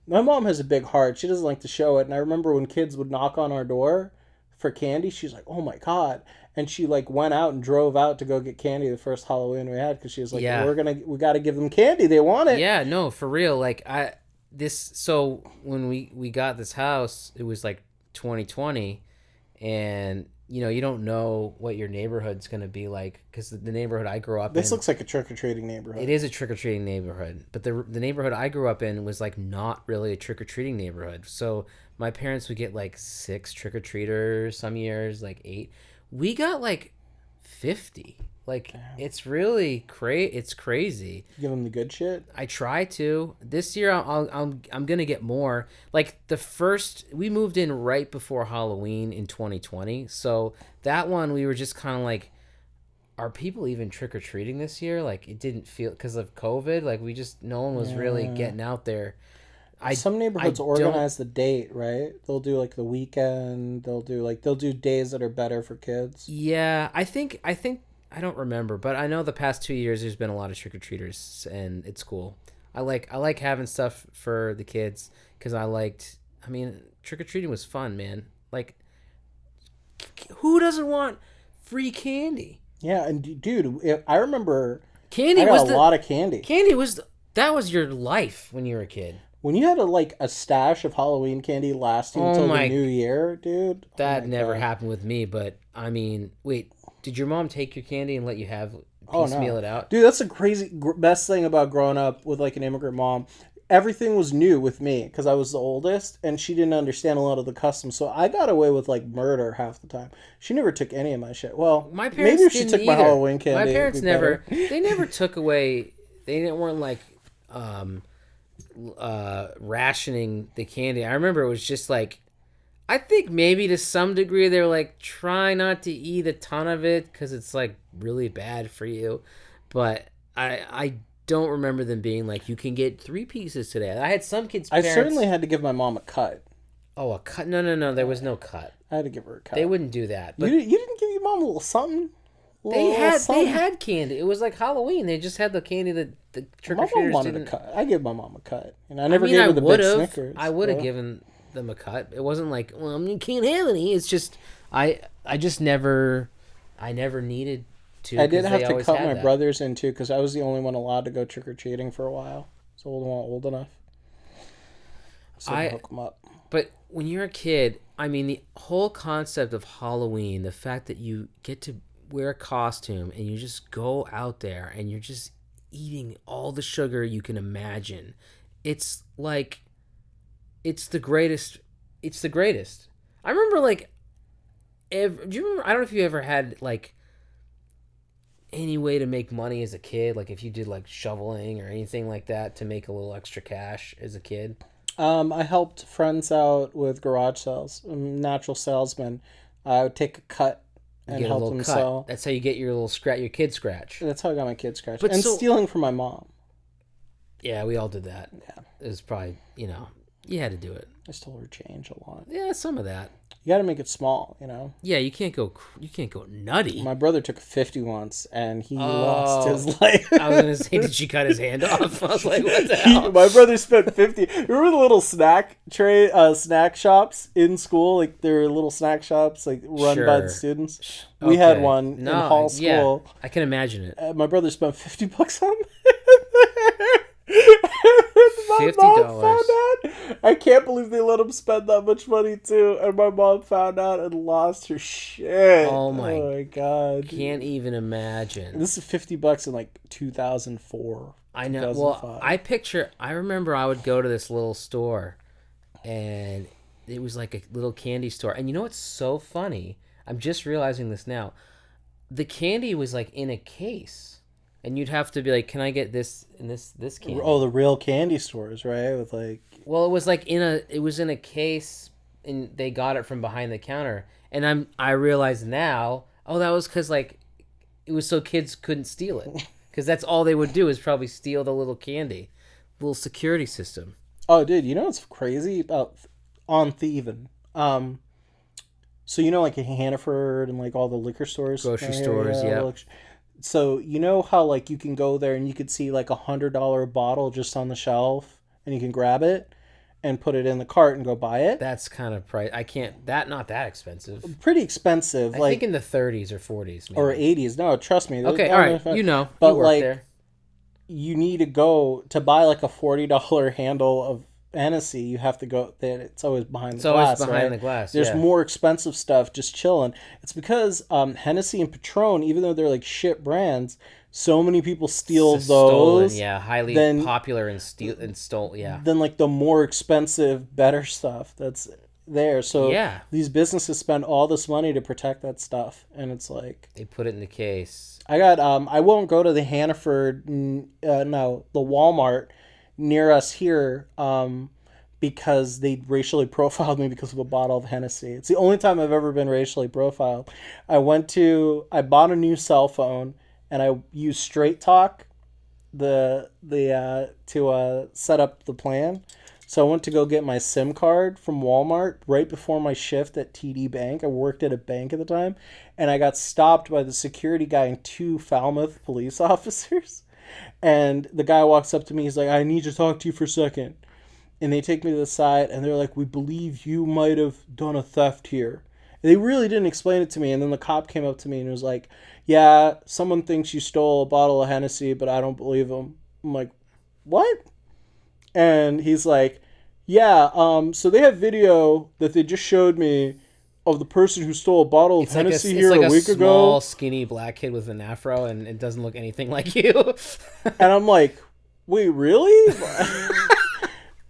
My mom has a big heart. She doesn't like to show it. And I remember when kids would knock on our door for candy, she's like, "Oh my god!" And she like went out and drove out to go get candy the first Halloween we had because she was like, Yeah. we got to give them candy. They want it." Yeah, no, for real. Like, so when we got this house, it was like 2020, and you don't know what your neighborhood's going to be like, because the neighborhood I grew up This in, looks like a trick-or-treating neighborhood. it is a trick-or-treating neighborhood, but the neighborhood I grew up in was like not really a trick-or-treating neighborhood. So my parents would get like 6 trick-or-treaters, some years like 8. We got like 50. Like, Damn. it's really it's crazy. Give them the good shit. I try to. This year I'm gonna get more. Like, we moved in right before Halloween in 2020, so that one we were just kind of like, are people even trick-or-treating this year? Like, it didn't feel, because of COVID, like, no one was really getting out there. Some neighborhoods organize the date, right? They'll do like the weekend. They'll do days that are better for kids. Yeah, I think I don't remember, but I know the past 2 years there's been a lot of trick-or-treaters, and it's cool. I like having stuff for the kids, because trick-or-treating was fun, man. Like, who doesn't want free candy? Yeah, and dude, I remember Candy I got was a lot of candy. Candy that was your life when you were a kid. When you had a stash of Halloween candy lasting until the new year, dude. That never happened with me, but I mean, wait, did your mom take your candy and let you piecemeal it out? Dude, that's the crazy best thing about growing up with like an immigrant mom. Everything was new with me because I was the oldest, and she didn't understand a lot of the customs. So I got away with like murder half the time. She never took any of my shit. Well, my parents maybe if she took my Halloween candy. My parents never. They never took away. Weren't like rationing the candy. I remember it was just like, I think maybe to some degree they were like, try not to eat a ton of it because it's like really bad for you. But I don't remember them being like, you can get 3 pieces today. I had some kids' parents. I certainly had to give my mom a cut. Oh, a cut? No. There was no cut. I had to give her a cut. They wouldn't do that. But you didn't give your mom a little something? They had candy. It was like Halloween. They just had the candy that the trick-or-treaters didn't. A cut. I gave my mom a cut. And I never gave her the big Snickers. I would have given them a cut. It wasn't like, well, you can't have any. It's just, I never needed to. I did have to cut my brothers in too, because I was the only one allowed to go trick-or-treating for a while. So I wasn't old enough. So I hook them up. But when you're a kid, I mean, the whole concept of Halloween, the fact that you get to wear a costume and you just go out there and you're just eating all the sugar you can imagine. It's like, it's the greatest. It's the greatest. I remember like, do you remember, I don't know if you ever had like any way to make money as a kid, like if you did like shoveling or anything like that to make a little extra cash as a kid. I helped friends out with garage sales. I'm a natural salesman. I would take a cut and help them sell. That's how you get your your kid scratch. That's how I got my kid scratch. But stealing from my mom. Yeah, we all did that. Yeah. It was probably, you had to do it. I stole her change a lot. Yeah, some of that. You got to make it small, Yeah, you can't go nutty. My brother took 50 once, and he lost his life. I was gonna say, did she cut his hand off? I was like, what the hell? My brother spent 50. Remember the little snack shops in school? Like there were little snack shops like run by the students. We had one in Hall School. Yeah, I can imagine it. My brother spent $50 on it. My $50. mom found out. I can't believe they let him spend that much money too. And my mom found out and lost her shit. Oh my god! Can't even imagine. This is $50 in like 2004. I know. Well, I remember I would go to this little store, and it was like a little candy store. And you know what's so funny? I'm just realizing this now. The candy was like in a case. And you'd have to be like, can I get this and this candy? Oh, the real candy stores, right? With like, well, it was like in a case, and they got it from behind the counter. And I realize now, that was because like, it was so kids couldn't steal it, because that's all they would do is probably steal the little candy, little security system. Oh, dude, you know what's crazy about on thieving? So like in Hannaford and like all the liquor stores, grocery stores, yeah. So you know how like you can go there and you could see like $100 bottle just on the shelf, and you can grab it and put it in the cart and go buy it. That's kind of price. I can't. Not that expensive. Pretty expensive. I think in the 30s or 40s, maybe. Or 80s. No, trust me. Okay, all right. But you like, there. You need to go to buy like a $40 handle Hennessy, you have to go. It's always behind It's the always glass, behind right? the glass. There's Yeah. more expensive stuff just chilling. It's because Hennessy and Patron, even though they're like shit brands, so many people steal Stolen. those. Yeah. Highly Then popular and stole. Yeah. than like the more expensive, better stuff that's there. So Yeah. these businesses spend all this money to protect that stuff, and it's like They put it in the case. I got I won't go to the Hannaford no, the Walmart near us here because they racially profiled me because of a bottle of Hennessy. It's the only time I've ever been racially profiled. I bought a new cell phone and I used Straight Talk to set up the plan. So I went to go get my SIM card from Walmart right before my shift at TD Bank. I worked at a bank at the time, and I got stopped by the security guy and two Falmouth police officers. And the guy walks up to me. He's like, "I need to talk to you for a second." And they take me to the side, and they're like, "We believe you might have done a theft here." And they really didn't explain it to me. And then the cop came up to me and was like, "Yeah, someone thinks you stole a bottle of Hennessy, but I don't believe them." I'm like, "What?" And he's like, "Yeah, so they have video that they just showed me of the person who stole a bottle of Hennessy here a week small, ago." skinny black kid with an afro, and it doesn't look anything like you. And I'm like, "Wait, really?"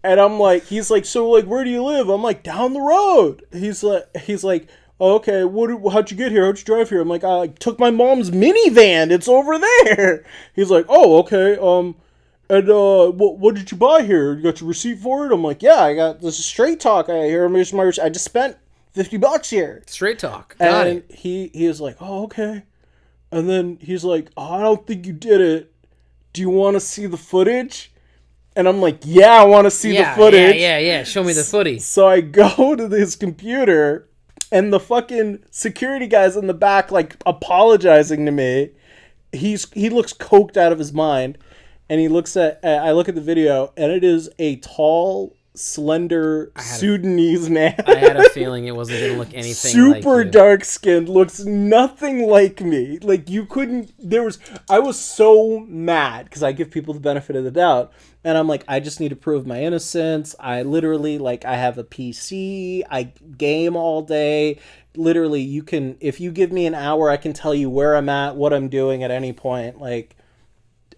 And I'm like, he's like, "So like, where do you live?" I'm like, "Down the road." He's like, "Oh, okay, how'd you get here? How'd you drive here?" I'm like, "I took my mom's minivan. It's over there." He's like, "Oh, okay. And what did you buy here? You got your receipt for it?" I'm like, "Yeah, I got this is Straight Talk. I just spent $50 here." Straight Talk. Got And it. he was like, "Oh, okay." And then he's like, "Oh, I don't think you did it. Do you want to see the footage?" And I'm like, "Yeah, I want to see the footage." Yeah. Show me the footy. So I go to his computer, and the fucking security guy's in the back, like apologizing to me. He looks coked out of his mind, and he looks at. I look at the video, and it is a tall, slender Sudanese man. I had a feeling it wasn't gonna look anything Super like you. dark skinned, looks nothing like me. Like you couldn't. I was so mad because I give people the benefit of the doubt. And I'm like, I just need to prove my innocence. I literally, like, I have a PC. I game all day. Literally, if you give me an hour, I can tell you where I'm at, what I'm doing at any point. Like,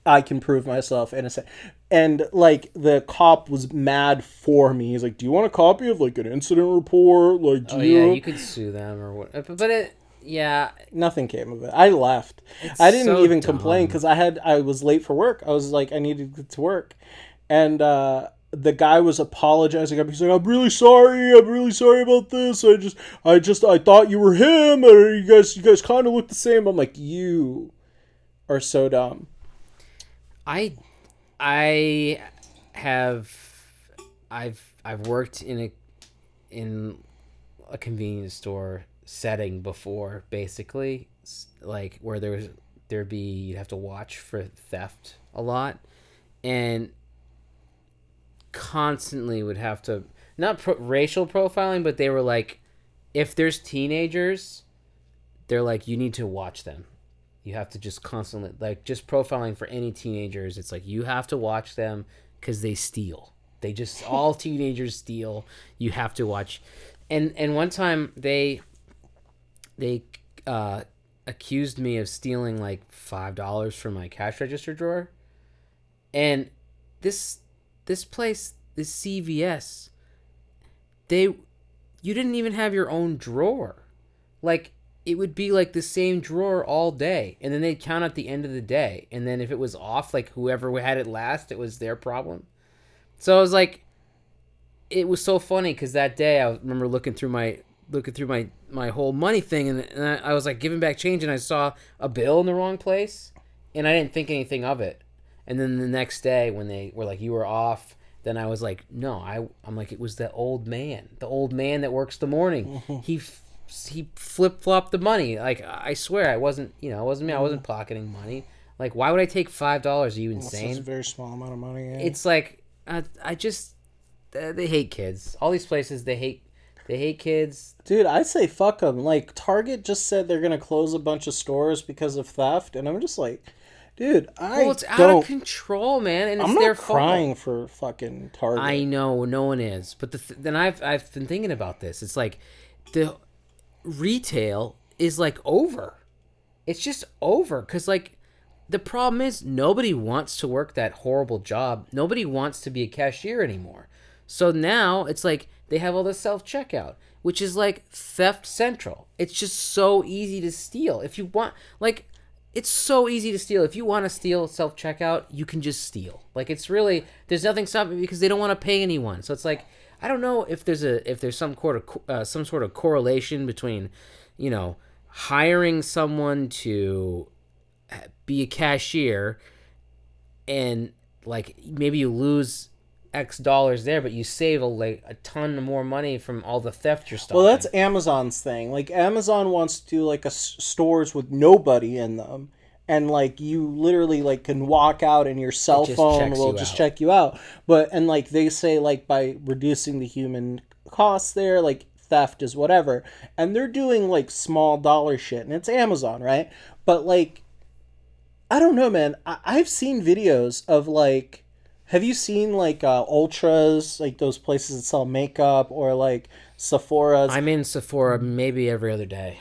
I can prove myself innocent. And, like, the cop was mad for me. He's like, "Do you want a copy of, like, an incident report? Like, do you..." Yeah, you could sue them or what. But yeah. Nothing came of it. I left. I didn't so even dumb. complain because I was late for work. I was like, I needed to get to work. And the guy was apologizing. He's like, I'm really sorry about this. I thought you were him, or you guys kind of look the same." I'm like, "You are so dumb." I have I've worked in a convenience store setting before, basically, like where you'd have to watch for theft a lot, and constantly would have to not racial profiling, but they were like, if there's teenagers, they're like, you need to watch them. You have to just constantly, like, just profiling for any teenagers. It's like, you have to watch them because they steal. All teenagers steal. You have to watch. And one time they accused me of stealing like $5 from my cash register drawer. And this place, this CVS, you didn't even have your own drawer. Like, it would be like the same drawer all day, and then they'd count at the end of the day, and then if it was off, like whoever had it last, it was their problem. So I was like, it was so funny because that day I remember looking through my whole money thing, and I was like giving back change, and I saw a bill in the wrong place, and I didn't think anything of it. And then the next day when they were like, you were off, then I was like, no, I'm like, it was the old man that works the morning. He flip-flopped the money. Like, I swear it wasn't me. I wasn't pocketing money. Like, why would I take $5? Are you insane? That's a very small amount of money. Yeah. It's like, they hate kids. All these places, they hate kids. Dude, I say fuck them. Like, Target just said they're going to close a bunch of stores because of theft, and I'm just like, Dude, Well, it's out of control, man, and it's I'm their not fault. crying for fucking Target. I know no one is, but then I've been thinking about this. It's like the retail is like over. It's just over because like the problem is nobody wants to work that horrible job. Nobody wants to be a cashier anymore. So now it's like they have all the self checkout, which is like theft central. It's just so easy to steal. If you want, like, it's so easy to steal. If you want to steal self checkout, you can just steal. Like, it's really, there's nothing stopping because they don't want to pay anyone. So it's like, I don't know if there's some sort of correlation between, you know, hiring someone to be a cashier and like maybe you lose X dollars there, but you save a ton more money from all the theft you're stopping. Well, that's Amazon's thing. Like, Amazon wants to do like stores with nobody in them, and like you literally like can walk out and your cell phone will just check you out. But and like they say like by reducing the human costs there, like theft is whatever, and they're doing like small dollar shit, and it's Amazon, right? But like, I don't know, man. I've seen videos of like. Have you seen like Ultras, like those places that sell makeup, or like Sephora's? I'm in Sephora maybe every other day.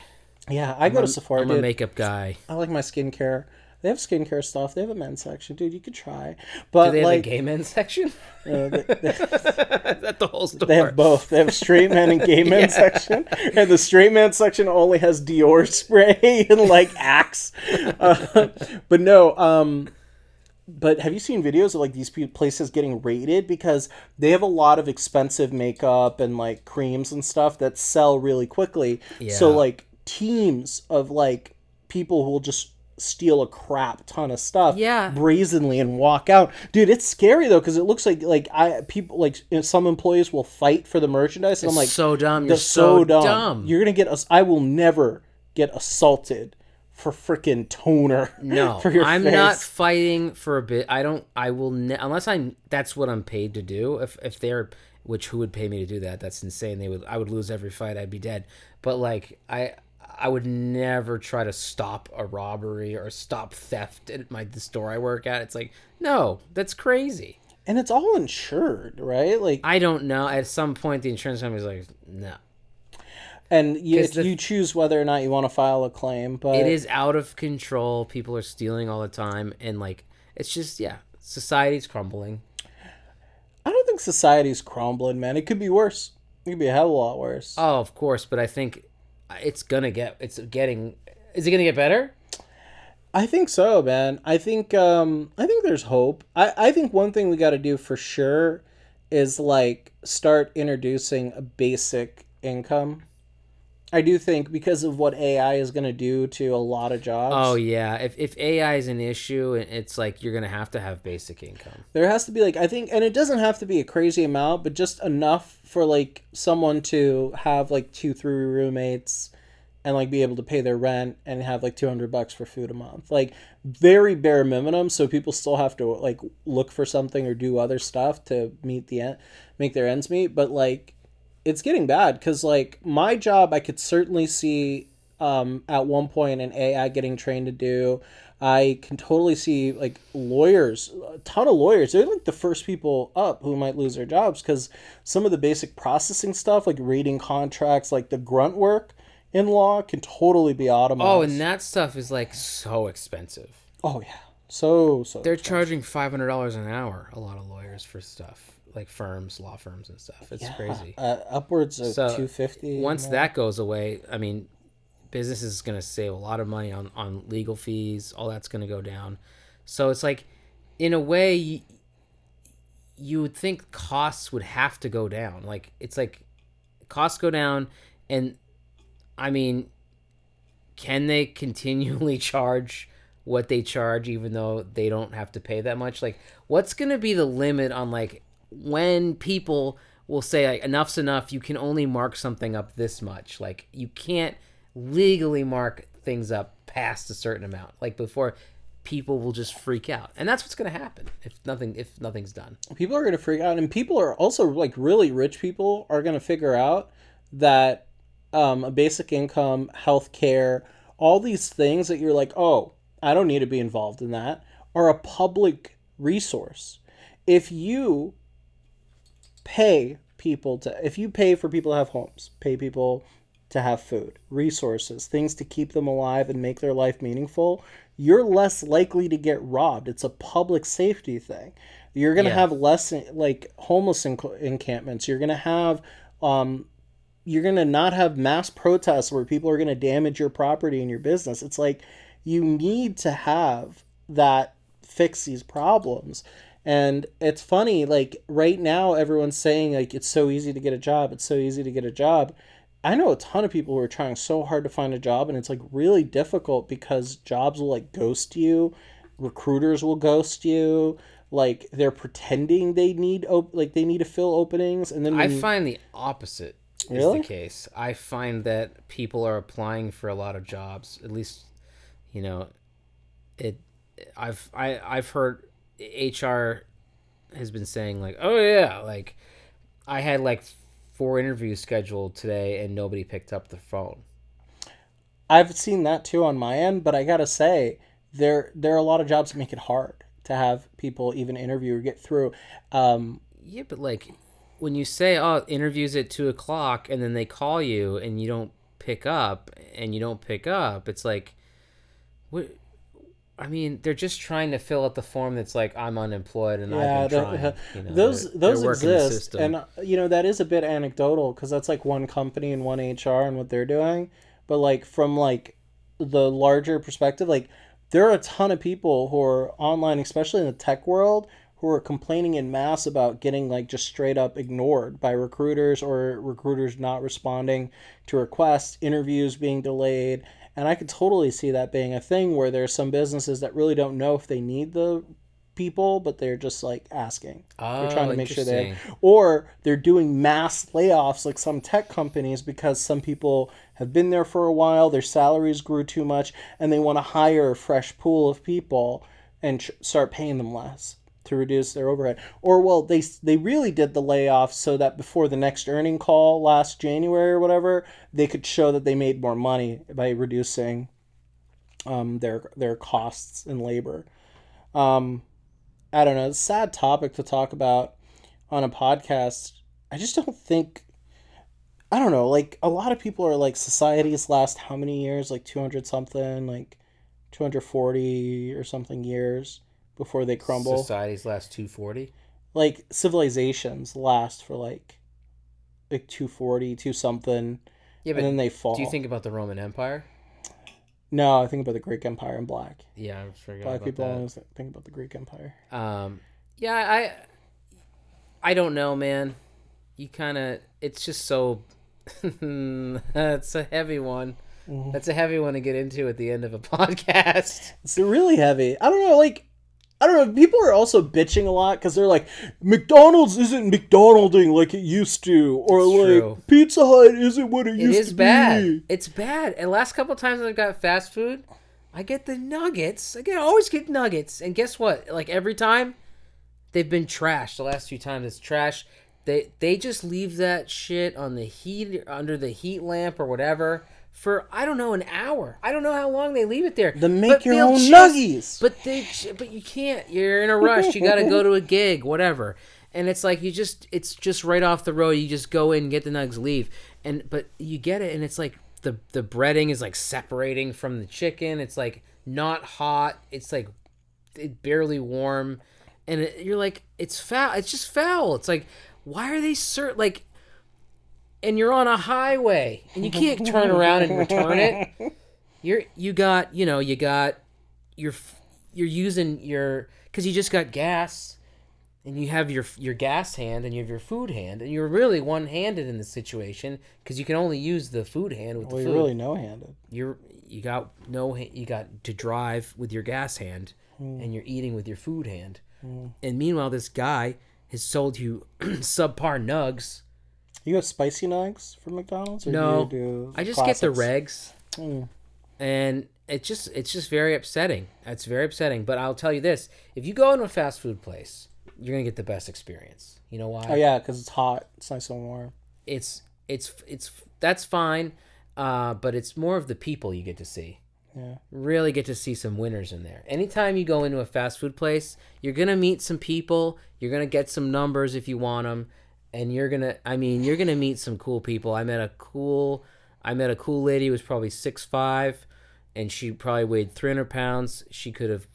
Yeah, I go to Sephora. I'm a makeup guy. I like my skincare. They have skincare stuff. They have a men's section, dude. You could try. But do they have like, a gay men's section? Is that the whole store? They have both. They have straight men and gay men section, and the straight man section only has Dior spray and like Axe. But no. But have you seen videos of like these places getting raided because they have a lot of expensive makeup and like creams and stuff that sell really quickly? Yeah. So like teams of like people who will just steal a crap ton of stuff brazenly and walk out. Dude, it's scary though because it looks like people like some employees will fight for the merchandise and I'm like, so dumb. You're so dumb. You're gonna get us. I will never get assaulted for freaking toner. No, for your I'm face. not fighting for a bit. I will unless that's what I'm paid to do. If they're, which who would pay me to do that? That's insane. I would lose every fight. I'd be dead. But like I would never try to stop a robbery or stop theft at the store I work at. It's like, no, that's crazy. And it's all insured, right? Like, I don't know. At some point, the insurance company's like, no. And you choose whether or not you want to file a claim, but it is out of control. People are stealing all the time, and like it's just society's crumbling. I don't think society's crumbling, man. It could be worse. It could be a hell of a lot worse. Oh, of course, but I think is it gonna get better? I think so, man. I think there's hope. I think one thing we got to do for sure is like start introducing a basic income. I do think because of what AI is going to do to a lot of jobs. Oh, yeah. If AI is an issue, it's like you're going to have basic income. There has to be like, I think, and it doesn't have to be a crazy amount, but just enough for like someone to have like 2-3 roommates and like be able to pay their rent and have like $200 for food a month. Like very bare minimum. So people still have to like look for something or do other stuff to make their ends meet. But like, it's getting bad because like my job I could certainly see at one point an AI getting trained to do. I can totally see like lawyers, a ton of lawyers, they're like the first people up who might lose their jobs because some of the basic processing stuff like reading contracts, like the grunt work in law can totally be automated. Oh, and that stuff is like so expensive. Oh yeah, so they're expensive. Charging $500 an hour, a lot of lawyers for stuff. Like law firms and stuff. It's crazy. Upwards of $250. Once that goes away, I mean, business is going to save a lot of money on legal fees. All that's going to go down. So it's like, in a way, you would think costs would have to go down. Like, it's like costs go down, and I mean, can they continually charge what they charge even though they don't have to pay that much? Like, what's going to be the limit on like when people will say like, enough's enough, you can only mark something up this much. Like you can't legally mark things up past a certain amount. Like before, people will just freak out, and that's what's going to happen if nothing's done. People are going to freak out, and people are also like really rich people are going to figure out that a basic income, healthcare, all these things that you're like, oh, I don't need to be involved in that, are a public resource. If you if you pay for people to have homes, pay people to have food, resources, things to keep them alive and make their life meaningful, you're less likely to get robbed. It's a public safety thing. You're going to Yeah. have less like homeless encampments. You're going to not have mass protests where people are going to damage your property and your business. It's like you need to have that fix these problems. And it's funny, like right now, everyone's saying like it's so easy to get a job. It's so easy to get a job. I know a ton of people who are trying so hard to find a job, and it's like really difficult because jobs will like ghost you, recruiters will ghost you, like they're pretending they need to fill openings, and then I when find the opposite is the really case. I find that people are applying for a lot of jobs. At least, you know, it. I've heard HR has been saying like, oh yeah, like I had like 4 interviews scheduled today and nobody picked up the phone. I've seen that too on my end, but I gotta say there are a lot of jobs that make it hard to have people even interview or get through. Yeah, but like when you say, oh, interviews at 2 o'clock, and then they call you and you don't pick up, it's like, what? I mean, they're just trying to fill out the form that's like, I'm unemployed and Yeah, I've been trying. those they're working the exist, system. and that is a bit anecdotal because that's like one company and one HR and what they're doing. But like from like the larger perspective, like there are a ton of people who are online, especially in the tech world, who are complaining in mass about getting like just straight up ignored by recruiters or recruiters not responding to requests, interviews being delayed. And I could totally see that being a thing where there's some businesses that really don't know if they need the people, but they're just like asking. They're trying Oh, to make sure they interesting. or they're doing mass layoffs like some tech companies because some people have been there for a while, their salaries grew too much, and they want to hire a fresh pool of people and start paying them less to reduce their overhead. Or well, they really did the layoffs so that before the next earning call last January or whatever, they could show that they made more money by reducing their costs in labor. Um, I don't know. It's a sad topic to talk about on a podcast. I just don't think. I don't know. Like a lot of people are like societies last how many years? Like 200 something, like 240 or something years before they crumble. Society's last 240. Like civilizations last for like 240, 2 something, Yeah, and but then they do you fall. think about the Roman Empire? No, I think about the Greek Empire and black. Yeah, I forgot Black about people that. always think about the Greek Empire. Yeah, I don't know, man. You kind of, it's just so. That's a heavy one. That's a heavy one to get into at the end of a podcast. It's really heavy. I don't know, like, I don't know. People are also bitching a lot because they're like, McDonald's isn't McDonalding like it used to, or It's like true. Pizza Hut isn't what it It used is to bad. be. It's bad. And last couple times I've got fast food, I get the nuggets. Always get nuggets. And guess what? Like every time, they've been trashed. The last few times it's trash. They just leave that shit on the heat under the heat lamp or whatever for I don't know an hour. I don't know how long they leave it there. Then make But your they'll own just- nuggies. But you can't. You're in a rush. You got to go to a gig, whatever. And it's like it's just right off the road. You just go in, get the nugs, leave. But you get it, and it's like the breading is like separating from the chicken. It's like not hot. It's like it barely warm, and you're like it's foul. It's just foul. It's like why are they like? And you're on a highway, and you can't turn around and return it. You got you're using your because you just got gas and you have your gas hand and you have your food hand and you're really one-handed in this situation because you can only use the food hand with Well, the you're food. really no-handed. You got to drive with your gas hand and you're eating with your food hand. And meanwhile, this guy has sold you subpar nugs. You have spicy nugs from McDonald's? Or No, do you do I just get the classics? regs. And it's just very upsetting. It's very upsetting. But I'll tell you this: if you go into a fast food place, you're gonna get the best experience. You know why? Oh yeah, because it's hot. It's nice and warm. It's that's fine, but it's more of the people you get to see. Really get to see some winners in there. Anytime you go into a fast food place, you're going to meet some people. You're going to get some numbers if you want them. And you're going to meet some cool people. I met a cool lady who was probably 6'5", and she probably weighed 300 pounds. She could have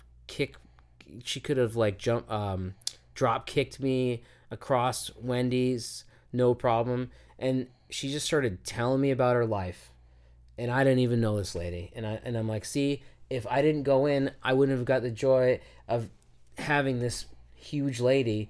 drop kicked me across Wendy's, no problem. And she just started telling me about her life. And I didn't even know this lady. And I'm like, see, if I didn't go in, I wouldn't have got the joy of having this huge lady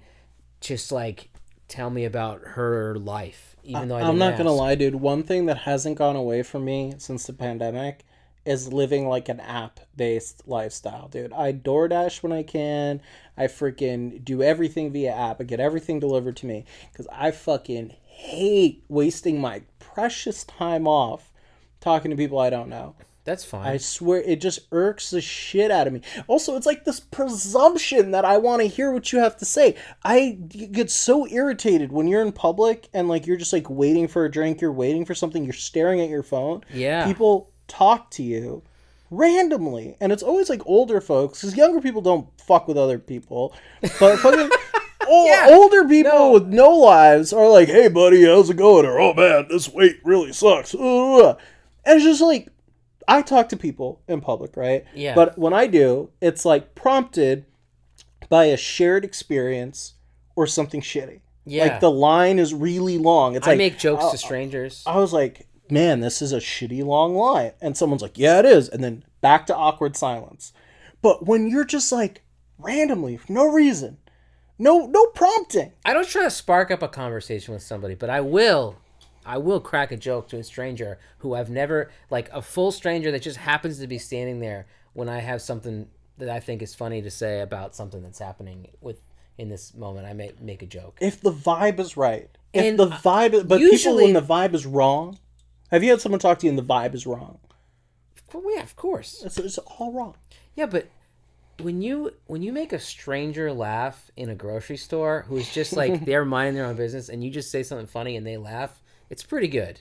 just like tell me about her life, even though I'm not gonna lie, dude. One thing that hasn't gone away from me since the pandemic is living like an app-based lifestyle, dude. I DoorDash when I can. I freaking do everything via app. I get everything delivered to me because I fucking hate wasting my precious time off talking to people I don't know. That's fine. I swear, it just irks the shit out of me. Also, it's like this presumption that I want to hear what you have to say. I get so irritated when you're in public and like you're just like waiting for a drink, you're waiting for something, you're staring at your phone. Yeah. People talk to you randomly, and it's always like older folks, because younger people don't fuck with other people. But fucking older people with no lives are like, "Hey, buddy, how's it going?" Or, "Oh man, this weight really sucks." And it's just like, I talk to people in public, right? Yeah. But when I do, it's like prompted by a shared experience or something shitty. Yeah. Like the line is really long. It's I like, make jokes to strangers. I was like, man, this is a shitty long line. And someone's like, yeah, it is. And then back to awkward silence. But when you're just like randomly, for no reason, no prompting. I don't try to spark up a conversation with somebody, but I will crack a joke to a stranger who I've never, like a full stranger that just happens to be standing there when I have something that I think is funny to say about something that's happening in this moment. I may make a joke. If the vibe is right. If And the vibe, but usually, people when the vibe is wrong. Have you had someone talk to you and the vibe is wrong? Yeah, of course. It's all wrong. Yeah, but when you make a stranger laugh in a grocery store who's just like they're minding their own business and you just say something funny and they laugh, it's pretty good.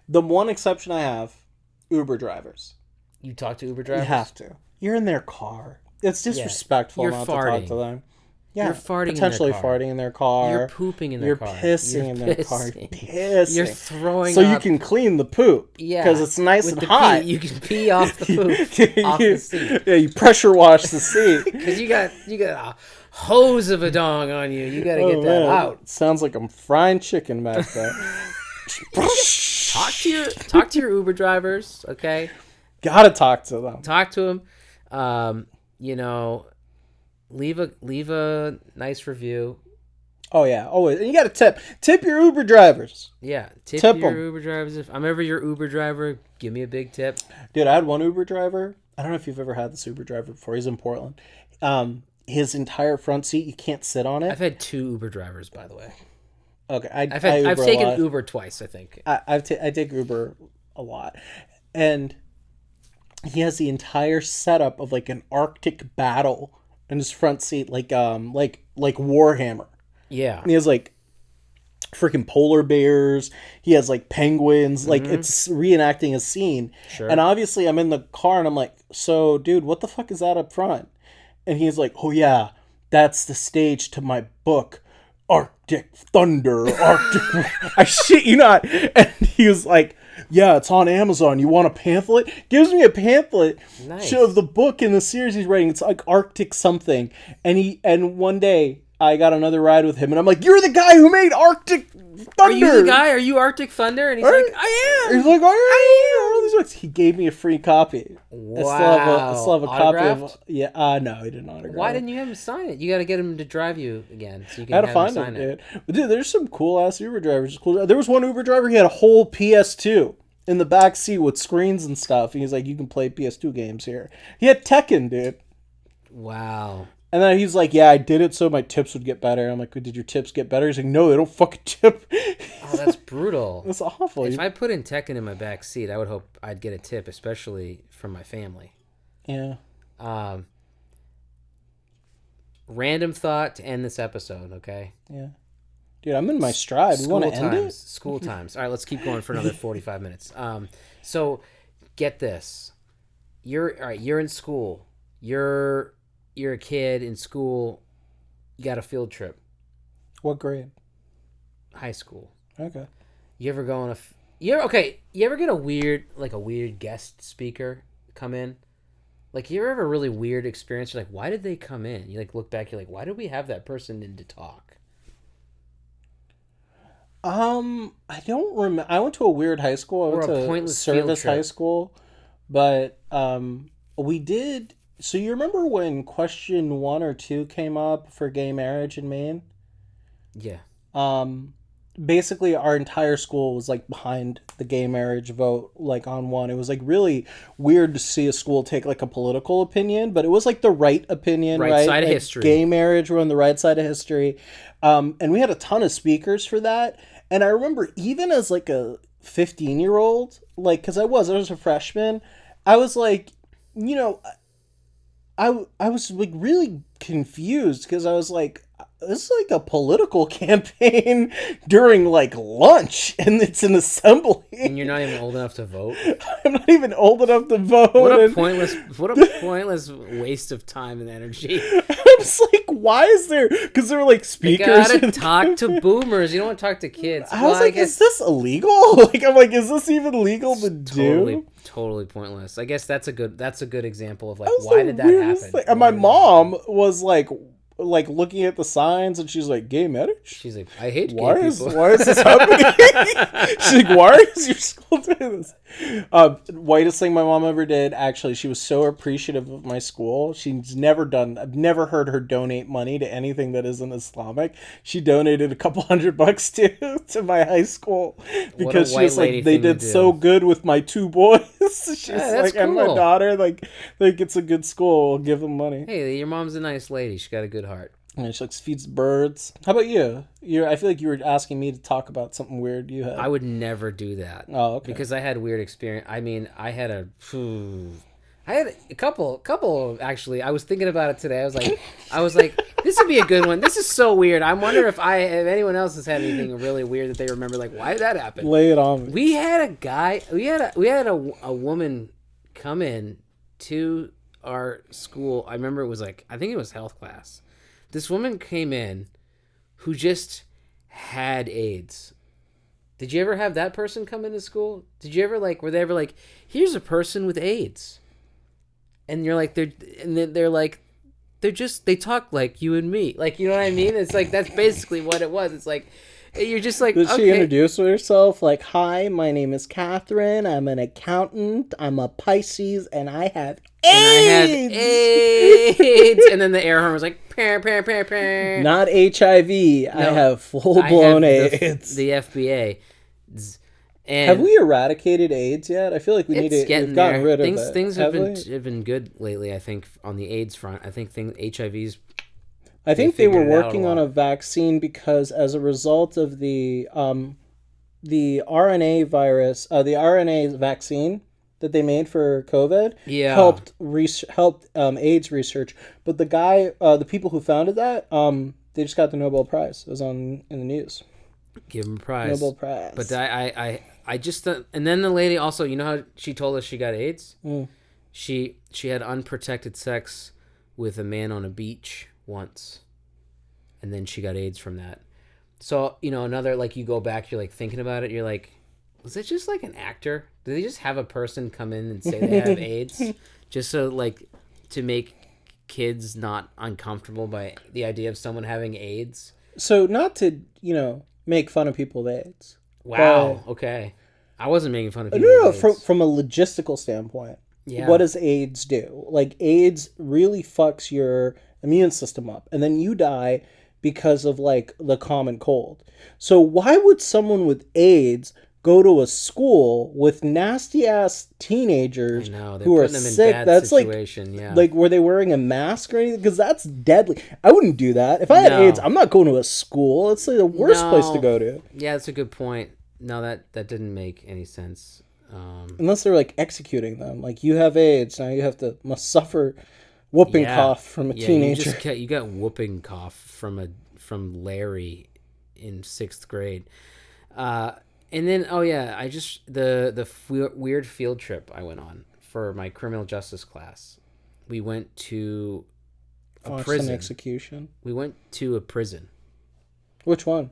The one exception I have, Uber drivers. You talk to Uber drivers? You have to. You're in their car. It's disrespectful not to talk to them. Yeah, you're farting potentially in their car. farting in their car. You're pooping in their car. You're pissing in their car. You're pissing. You're throwing so up. you can clean the poop. Yeah. Because it's nice With and the hot. Pee, you can pee off the poop off the seat. Yeah, you pressure wash the seat. Because you got a hose of a dong on you. You got to get that out. Sounds like I'm frying chicken back there. Talk to your Uber drivers, okay? Gotta talk to them. Talk to them. Leave a nice review. Oh yeah, always. And you got to tip your Uber drivers. Yeah, tip your them. Uber drivers. If I'm ever your Uber driver, give me a big tip. Dude, I had one Uber driver. I don't know if you've ever had this Uber driver before. He's in Portland. His entire front seat, you can't sit on it. I've had 2 Uber drivers, by the way. Okay, I've taken Uber twice, I think. I take Uber a lot, and he has the entire setup of like an Arctic battle in his front seat, like Warhammer. Yeah, and he has like freaking polar bears. He has like penguins. Like it's reenacting a scene. Sure. And obviously, I'm in the car, and I'm like, "So, dude, what the fuck is that up front?" And he's like, "Oh yeah, that's the stage to my book." Arctic Thunder, Arctic. I shit you not. And he was like, yeah, it's on Amazon. You want a pamphlet? Gives me a pamphlet of the book in the series he's writing. It's like Arctic something. And one day I got another ride with him and I'm like, you're the guy who made Arctic Thunder. Are you the guy? Are you Arctic Thunder? And he's like, I am. He's like, I am. He gave me a free copy. Wow. I still have a copy of. Autographed? Yeah. No, he didn't autograph. Why didn't you have him sign it? You got to get him to drive you again, so you can I had to have find him him, sign it. dude. But dude, there's some cool ass Uber drivers. Cool. There was one Uber driver. He had a whole PS2 in the back seat with screens and stuff. And he's like, you can play PS2 games here. He had Tekken, dude. Wow. And then he's like, yeah, I did it so my tips would get better. I'm like, did your tips get better? He's like, no, they don't fucking tip. Oh, that's brutal. That's awful. If I put in Tekken in my back seat, I would hope I'd get a tip, especially from my family. Yeah. Random thought to end this episode, okay? Yeah. Dude, I'm in my stride. You want to end it? School times. All right, let's keep going for another 45 minutes. So, get this. you're all right. You're in school. You're a kid in school. You got a field trip. What grade? High school. Okay. You ever go on a? You're okay. You ever get a weird guest speaker come in? Like you ever have a really weird experience? You're like, why did they come in? You like look back. You're like, why did we have that person in to talk? I don't remember. I went to a weird high school. I Or went a to pointless field Service trip. High School, but we did. So you remember when question 1 or 2 came up for gay marriage in Maine? Yeah. Um, Basically our entire school was like behind the gay marriage vote, like on one. It was like really weird to see a school take like a political opinion, but it was like the right opinion, Right side of Like, history. gay marriage were on the right side of history. And we had a ton of speakers for that. And I remember even as like a 15-year-old, like, because I was a freshman, I was like, you know, I was like really confused because I was like, this is like a political campaign during like lunch, and it's an assembly. And you're not even old enough to vote. I'm not even old enough to vote. What a and pointless waste of time and energy. I was like, why is there? Because there were like You speakers. gotta talk to boomers. You don't want to talk to kids. I was like, is this illegal? Like, I'm like, is this even legal to do? Totally pointless. I guess that's a good example of like That was why the did that weirdest happen? thing. And my mom was like looking at the signs, and she's like, "Gay marriage." She's like, I hate Why gay is people. this happening? She's like, why is your school doing this? Whitest thing my mom ever did. Actually, she was so appreciative of my school. She's never done. I've never heard her donate money to anything that isn't Islamic. She donated a couple $100 to my high school because she white was lady like, they thing to did do. so good with my 2 boys. She's that's like, and my cool. daughter, like it's a good school. We'll give them money. Hey, your mom's a nice lady. She got a good heart. And she like feeds birds. How about you? I feel like you were asking me to talk about something weird you had. I would never do that. Oh, okay. Because I had weird experience. I mean, I had a couple actually. I was thinking about it today. I was like, this would be a good one. This is so weird. I wonder if anyone else has had anything really weird that they remember. Like, why did that happen? Lay it on me. We had a guy. We had a woman come in to our school. I remember it was like, I think it was health class. This woman came in who just had AIDS. Did you ever have that person come into school? Did you ever were they ever like, here's a person with AIDS? And you're like, they talk like you and me. Like, you know what I mean? It's like, that's basically what it was. It's like, you're just like, Did okay. she introduce herself? Like, hi, my name is Catherine. I'm an accountant. I'm a Pisces, and I have AIDS. And I have AIDS. And then the air horn was like, pam, pam, pam, pam. Not HIV. I have full-blown AIDS. The FBA. And have we eradicated AIDS yet? I feel like we need it's to. getting We've gotten there. rid of it. Things have been good lately. I think on the AIDS front. I think HIV's. I think they were figured it out working a on lot. a vaccine because as a result of the RNA virus, the RNA vaccine that they made for COVID, Yeah. helped AIDS research. But the people who founded that, they just got the Nobel Prize. It was in the news. Give him a prize. Nobel Prize. But I just and then the lady also, you know how she told us she got AIDS? Mm. She had unprotected sex with a man on a beach once, and then she got AIDS from that. So, another, like, you go back, you're like thinking about it, you're like, was it just like an actor? Did they just have a person come in and say they have AIDS just so, like, to make kids not uncomfortable by the idea of someone having AIDS? So not to make fun of people with AIDS. Wow. Okay. I wasn't making fun of people. No, with AIDS. from a logistical standpoint. Yeah. What does AIDS do? Like, AIDS really fucks your immune system up, and then you die because of like the common cold. So why would someone with AIDS go to a school with nasty ass teenagers I know, they're who are putting them in sick? bad That's situation, yeah. like were they wearing a mask or anything? Because that's deadly. I wouldn't do that. If I had No. AIDS, I'm not going to a school. It's like the worst place to No. go to. Yeah, that's a good point. No, that didn't make any sense. Unless they're like executing them. Like, you have AIDS, now you must suffer whooping cough from a teenager. You got whooping cough from Larry in 6th grade. And then I just the weird field trip I went on for my criminal justice class, we went to a Watched prison. an execution. We went to a prison. Which one?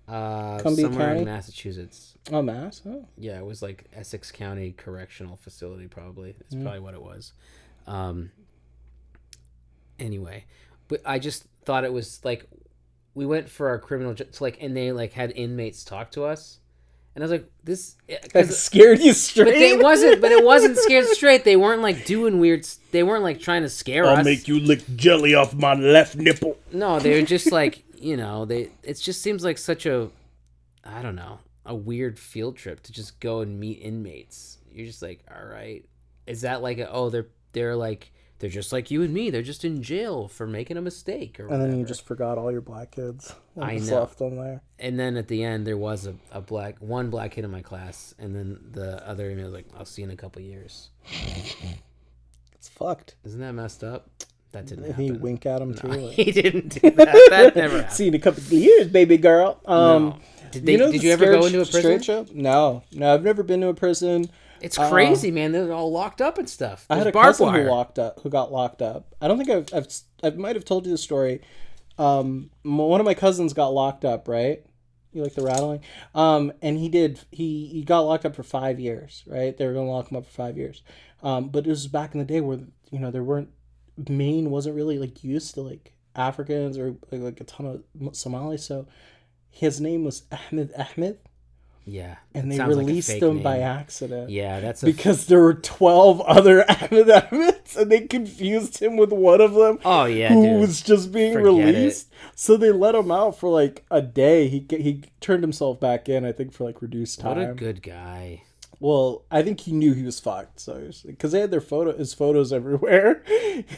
Somewhere County? in Massachusetts. Oh, Mass. Oh. Yeah, it was like Essex County Correctional Facility. Probably it's probably what it was. Anyway, but I just thought it was like we went for our and they like had inmates talk to us, and I was like, this That scared you straight. But it wasn't scared straight. They weren't like doing weird. They weren't like trying to scare us. I'll make you lick jelly off my left nipple. No, they were just like, it just seems like such a, I don't know, a weird field trip to just go and meet inmates. You're just like, all right, is that like they're just like you and me. They're just in jail for making a mistake or whatever. And then you just forgot all your black kids. I just know. left them there. And then at the end, there was one black kid in my class, and then the other inmate was like, "I'll see you in a couple years." It's fucked. Isn't that messed up? That didn't Did he happen. wink at him too? No, he didn't do that. That never happened. See you in a couple of years, baby girl. No. Did you ever go into a prison? Show? No, I've never been to a prison. It's crazy, man. They're all locked up and stuff. I had a cousin who got locked up. I don't think I might have told you the story. One of my cousins got locked up, right? You like the rattling? And he got locked up for 5 years, right? They were going to lock him up for 5 years. But it was back in the day where, Maine wasn't really like used to like Africans or like a ton of Somalis. So his name was Ahmed. Yeah. And they released him by accident. Yeah, because there were 12 other Ahmeds, and they confused him with one of them. Oh yeah, who was just being released. So they let him out for like a day. He turned himself back in, I think, for like reduced time. What a good guy. Well, I think he knew he was fucked. So because they had his photos everywhere,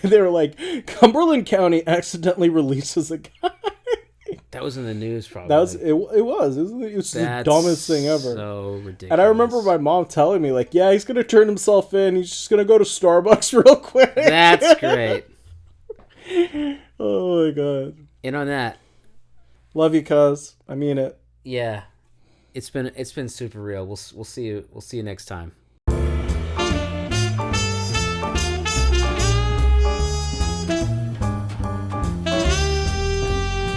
they were like, Cumberland County accidentally releases a guy. That was in the news, probably. That was it. It was the dumbest thing ever. So ridiculous. And I remember my mom telling me, like, "Yeah, he's gonna turn himself in. He's just gonna go to Starbucks real quick." That's great. Oh my god. And on that, love you, cuz. I mean it. Yeah, it's been super real. We'll see you next time.